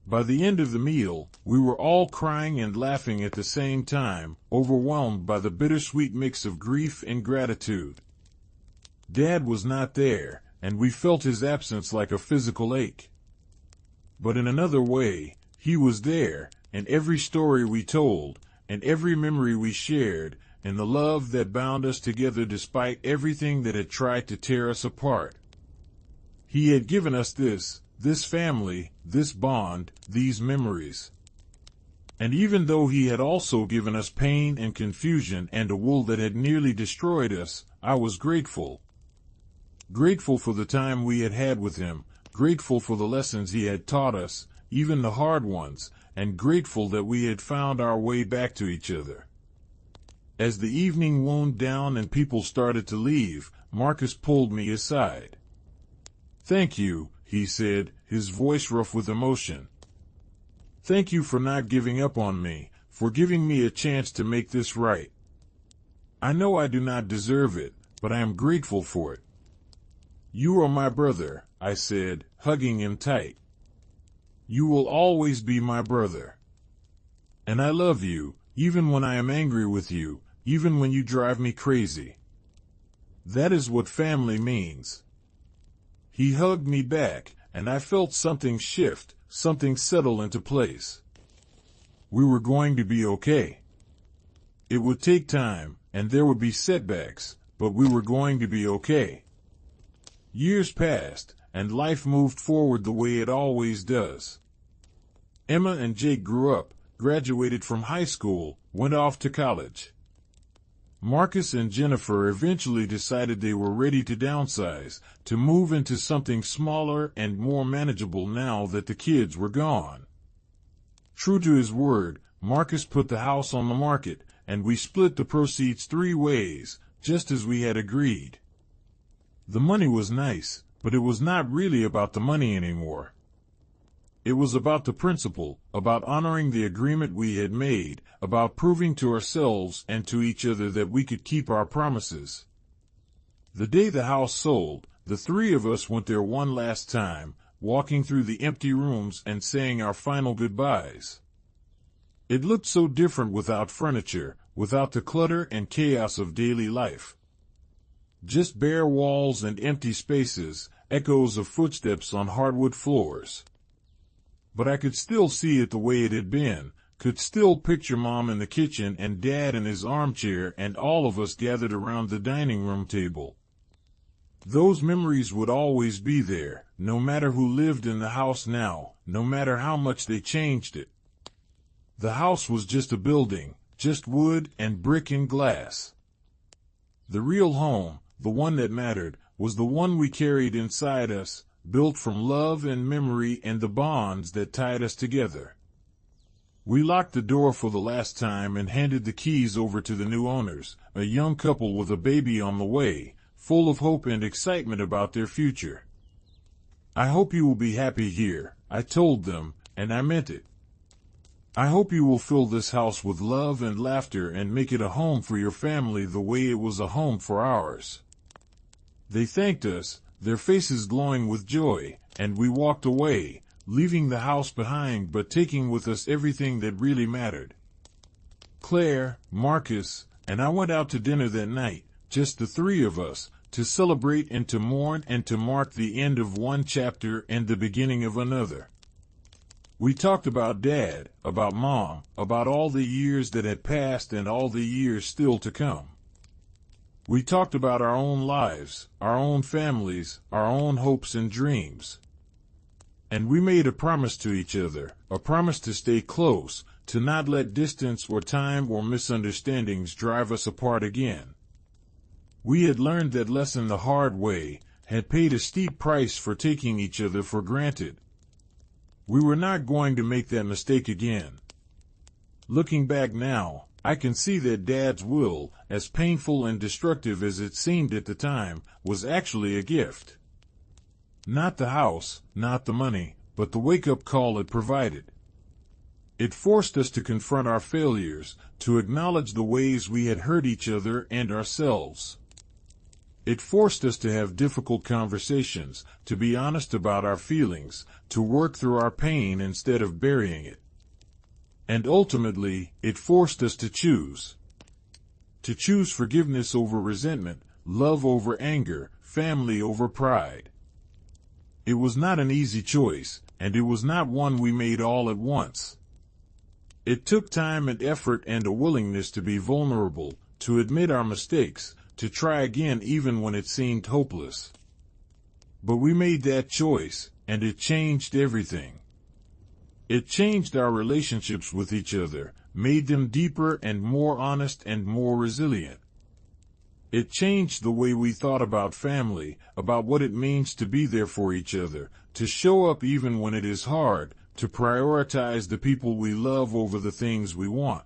By the end of the meal, we were all crying and laughing at the same time, overwhelmed by the bittersweet mix of grief and gratitude. Dad was not there, and we felt his absence like a physical ache. But in another way, he was there, and every story we told, and every memory we shared, and the love that bound us together despite everything that had tried to tear us apart. He had given us this family, this bond, these memories. And even though he had also given us pain and confusion and a wool that had nearly destroyed us, I was grateful. Grateful for the time we had had with him, grateful for the lessons he had taught us, even the hard ones, and grateful that we had found our way back to each other. As the evening wound down and people started to leave, Marcus pulled me aside. "Thank you," he said, his voice rough with emotion. "Thank you for not giving up on me, for giving me a chance to make this right. I know I do not deserve it, but I am grateful for it." "You are my brother," I said, hugging him tight. "You will always be my brother. And I love you, even when I am angry with you, even when you drive me crazy. That is what family means." He hugged me back, and I felt something shift, something settle into place. We were going to be okay. It would take time, and there would be setbacks, but we were going to be okay. Years passed, and life moved forward the way it always does. Emma and Jake grew up, graduated from high school, went off to college. Marcus and Jennifer eventually decided they were ready to downsize, to move into something smaller and more manageable now that the kids were gone. True to his word, Marcus put the house on the market, and we split the proceeds 3 ways, just as we had agreed. The money was nice, but it was not really about the money anymore. It was about the principle, about honoring the agreement we had made, about proving to ourselves and to each other that we could keep our promises. The day the house sold, the 3 of us went there one last time, walking through the empty rooms and saying our final goodbyes. It looked so different without furniture, without the clutter and chaos of daily life. Just bare walls and empty spaces, echoes of footsteps on hardwood floors. But I could still see it the way it had been, could still picture Mom in the kitchen and Dad in his armchair and all of us gathered around the dining room table. Those memories would always be there, no matter who lived in the house now, no matter how much they changed it. The house was just a building, just wood and brick and glass. The real home, the one that mattered, was the one we carried inside us, built from love and memory and the bonds that tied us together. We locked the door for the last time and handed the keys over to the new owners, a young couple with a baby on the way, full of hope and excitement about their future. "I hope you will be happy here," I told them, and I meant it. "I hope you will fill this house with love and laughter and make it a home for your family the way it was a home for ours." They thanked us, their faces glowing with joy, and we walked away, leaving the house behind but taking with us everything that really mattered. Claire, Marcus, and I went out to dinner that night, just the three of us, to celebrate and to mourn and to mark the end of one chapter and the beginning of another. We talked about Dad, about Mom, about all the years that had passed and all the years still to come. We talked about our own lives, our own families, our own hopes and dreams. And we made a promise to each other, a promise to stay close, to not let distance or time or misunderstandings drive us apart again. We had learned that lesson the hard way, had paid a steep price for taking each other for granted. We were not going to make that mistake again. Looking back now, I can see that Dad's will, as painful and destructive as it seemed at the time, was actually a gift. Not the house, not the money, but the wake-up call it provided. It forced us to confront our failures, to acknowledge the ways we had hurt each other and ourselves. It forced us to have difficult conversations, to be honest about our feelings, to work through our pain instead of burying it. And ultimately, it forced us to choose. To choose forgiveness over resentment, love over anger, family over pride. It was not an easy choice, and it was not one we made all at once. It took time and effort and a willingness to be vulnerable, to admit our mistakes, to try again even when it seemed hopeless. But we made that choice, and it changed everything. It changed our relationships with each other, made them deeper and more honest and more resilient. It changed the way we thought about family, about what it means to be there for each other, to show up even when it is hard, to prioritize the people we love over the things we want.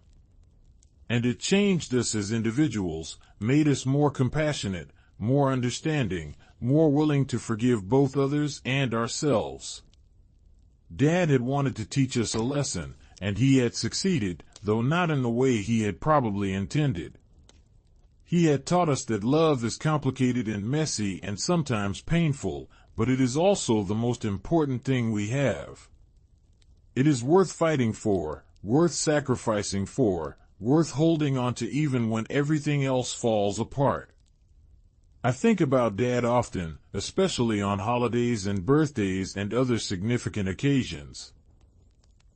And it changed us as individuals, made us more compassionate, more understanding, more willing to forgive both others and ourselves. Dad had wanted to teach us a lesson, and he had succeeded, though not in the way he had probably intended. He had taught us that love is complicated and messy and sometimes painful, but it is also the most important thing we have. It is worth fighting for, worth sacrificing for, worth holding on to even when everything else falls apart. I think about Dad often, especially on holidays and birthdays and other significant occasions.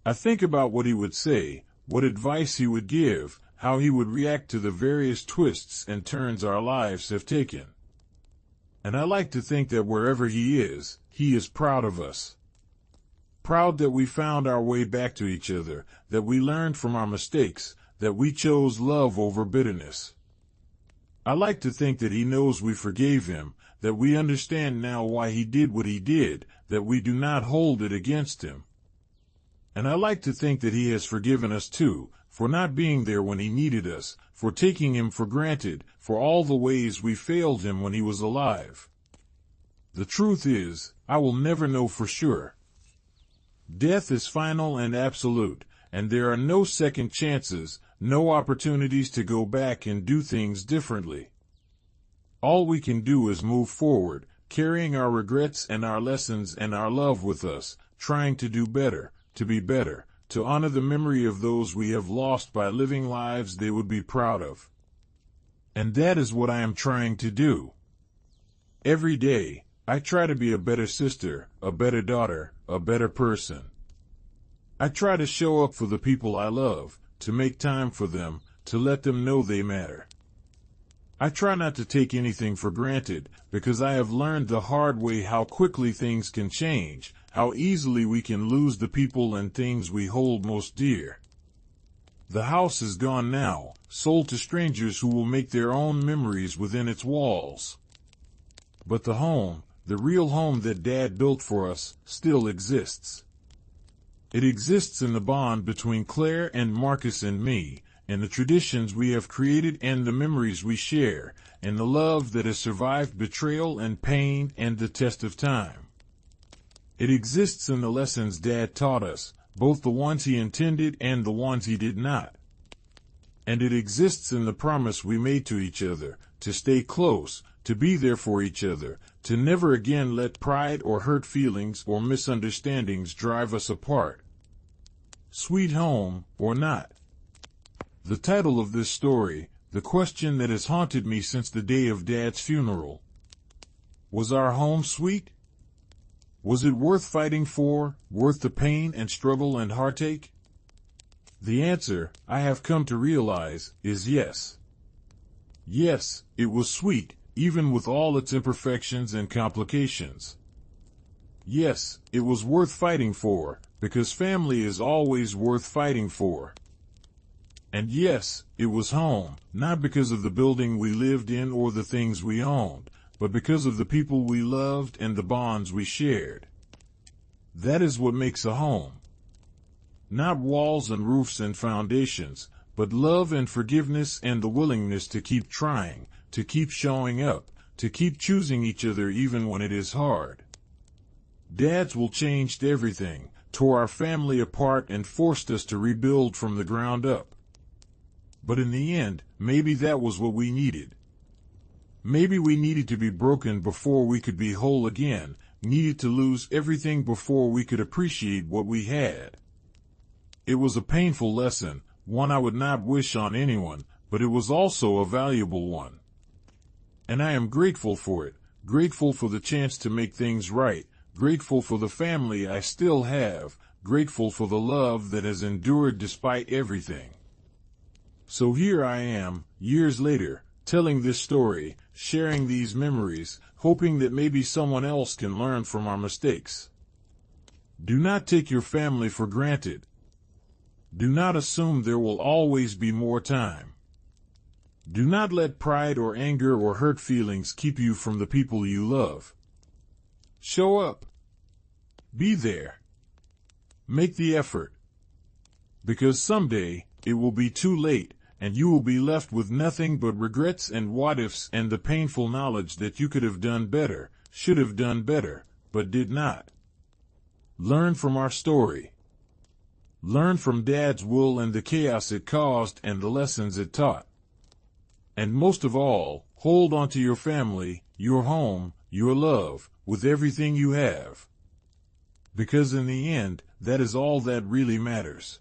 I think about what he would say, what advice he would give, how he would react to the various twists and turns our lives have taken. And I like to think that wherever he is proud of us. Proud that we found our way back to each other, that we learned from our mistakes, that we chose love over bitterness. I like to think that he knows we forgave him, that we understand now why he did what he did, that we do not hold it against him. And I like to think that he has forgiven us too, for not being there when he needed us, for taking him for granted, for all the ways we failed him when he was alive. The truth is, I will never know for sure. Death is final and absolute, and there are no second chances, no opportunities to go back and do things differently. All we can do is move forward, carrying our regrets and our lessons and our love with us, trying to do better, to be better, to honor the memory of those we have lost by living lives they would be proud of. And that is what I am trying to do. Every day, I try to be a better sister, a better daughter, a better person. I try to show up for the people I love, to make time for them, to let them know they matter. I try not to take anything for granted, because I have learned the hard way how quickly things can change, how easily we can lose the people and things we hold most dear. The house is gone now, sold to strangers who will make their own memories within its walls. But the home, the real home that Dad built for us, still exists. It exists in the bond between Claire and Marcus and me, and the traditions we have created and the memories we share, and the love that has survived betrayal and pain and the test of time. It exists in the lessons Dad taught us, both the ones he intended and the ones he did not. And it exists in the promise we made to each other, to stay close, to be there for each other, to never again let pride or hurt feelings or misunderstandings drive us apart. Sweet home, or not? The title of this story, the question that has haunted me since the day of Dad's funeral. Was our home sweet? Was it worth fighting for, worth the pain and struggle and heartache? The answer, I have come to realize, is yes. Yes, it was sweet, even with all its imperfections and complications. Yes, it was worth fighting for, because family is always worth fighting for. And yes, it was home, not because of the building we lived in or the things we owned, but because of the people we loved and the bonds we shared. That is what makes a home. Not walls and roofs and foundations, but love and forgiveness and the willingness to keep trying, to keep showing up, to keep choosing each other even when it is hard. Dad's will changed everything, tore our family apart and forced us to rebuild from the ground up. But in the end, maybe that was what we needed. Maybe we needed to be broken before we could be whole again, needed to lose everything before we could appreciate what we had. It was a painful lesson, one I would not wish on anyone, but it was also a valuable one. And I am grateful for it, grateful for the chance to make things right, grateful for the family I still have, grateful for the love that has endured despite everything. So here I am, years later, telling this story, sharing these memories, hoping that maybe someone else can learn from our mistakes. Do not take your family for granted. Do not assume there will always be more time. Do not let pride or anger or hurt feelings keep you from the people you love. Show up. Be there. Make the effort. Because someday, it will be too late, and you will be left with nothing but regrets and what-ifs and the painful knowledge that you could have done better, should have done better, but did not. Learn from our story. Learn from Dad's will and the chaos it caused and the lessons it taught. And most of all, hold on to your family, your home, your love, with everything you have. Because in the end, that is all that really matters.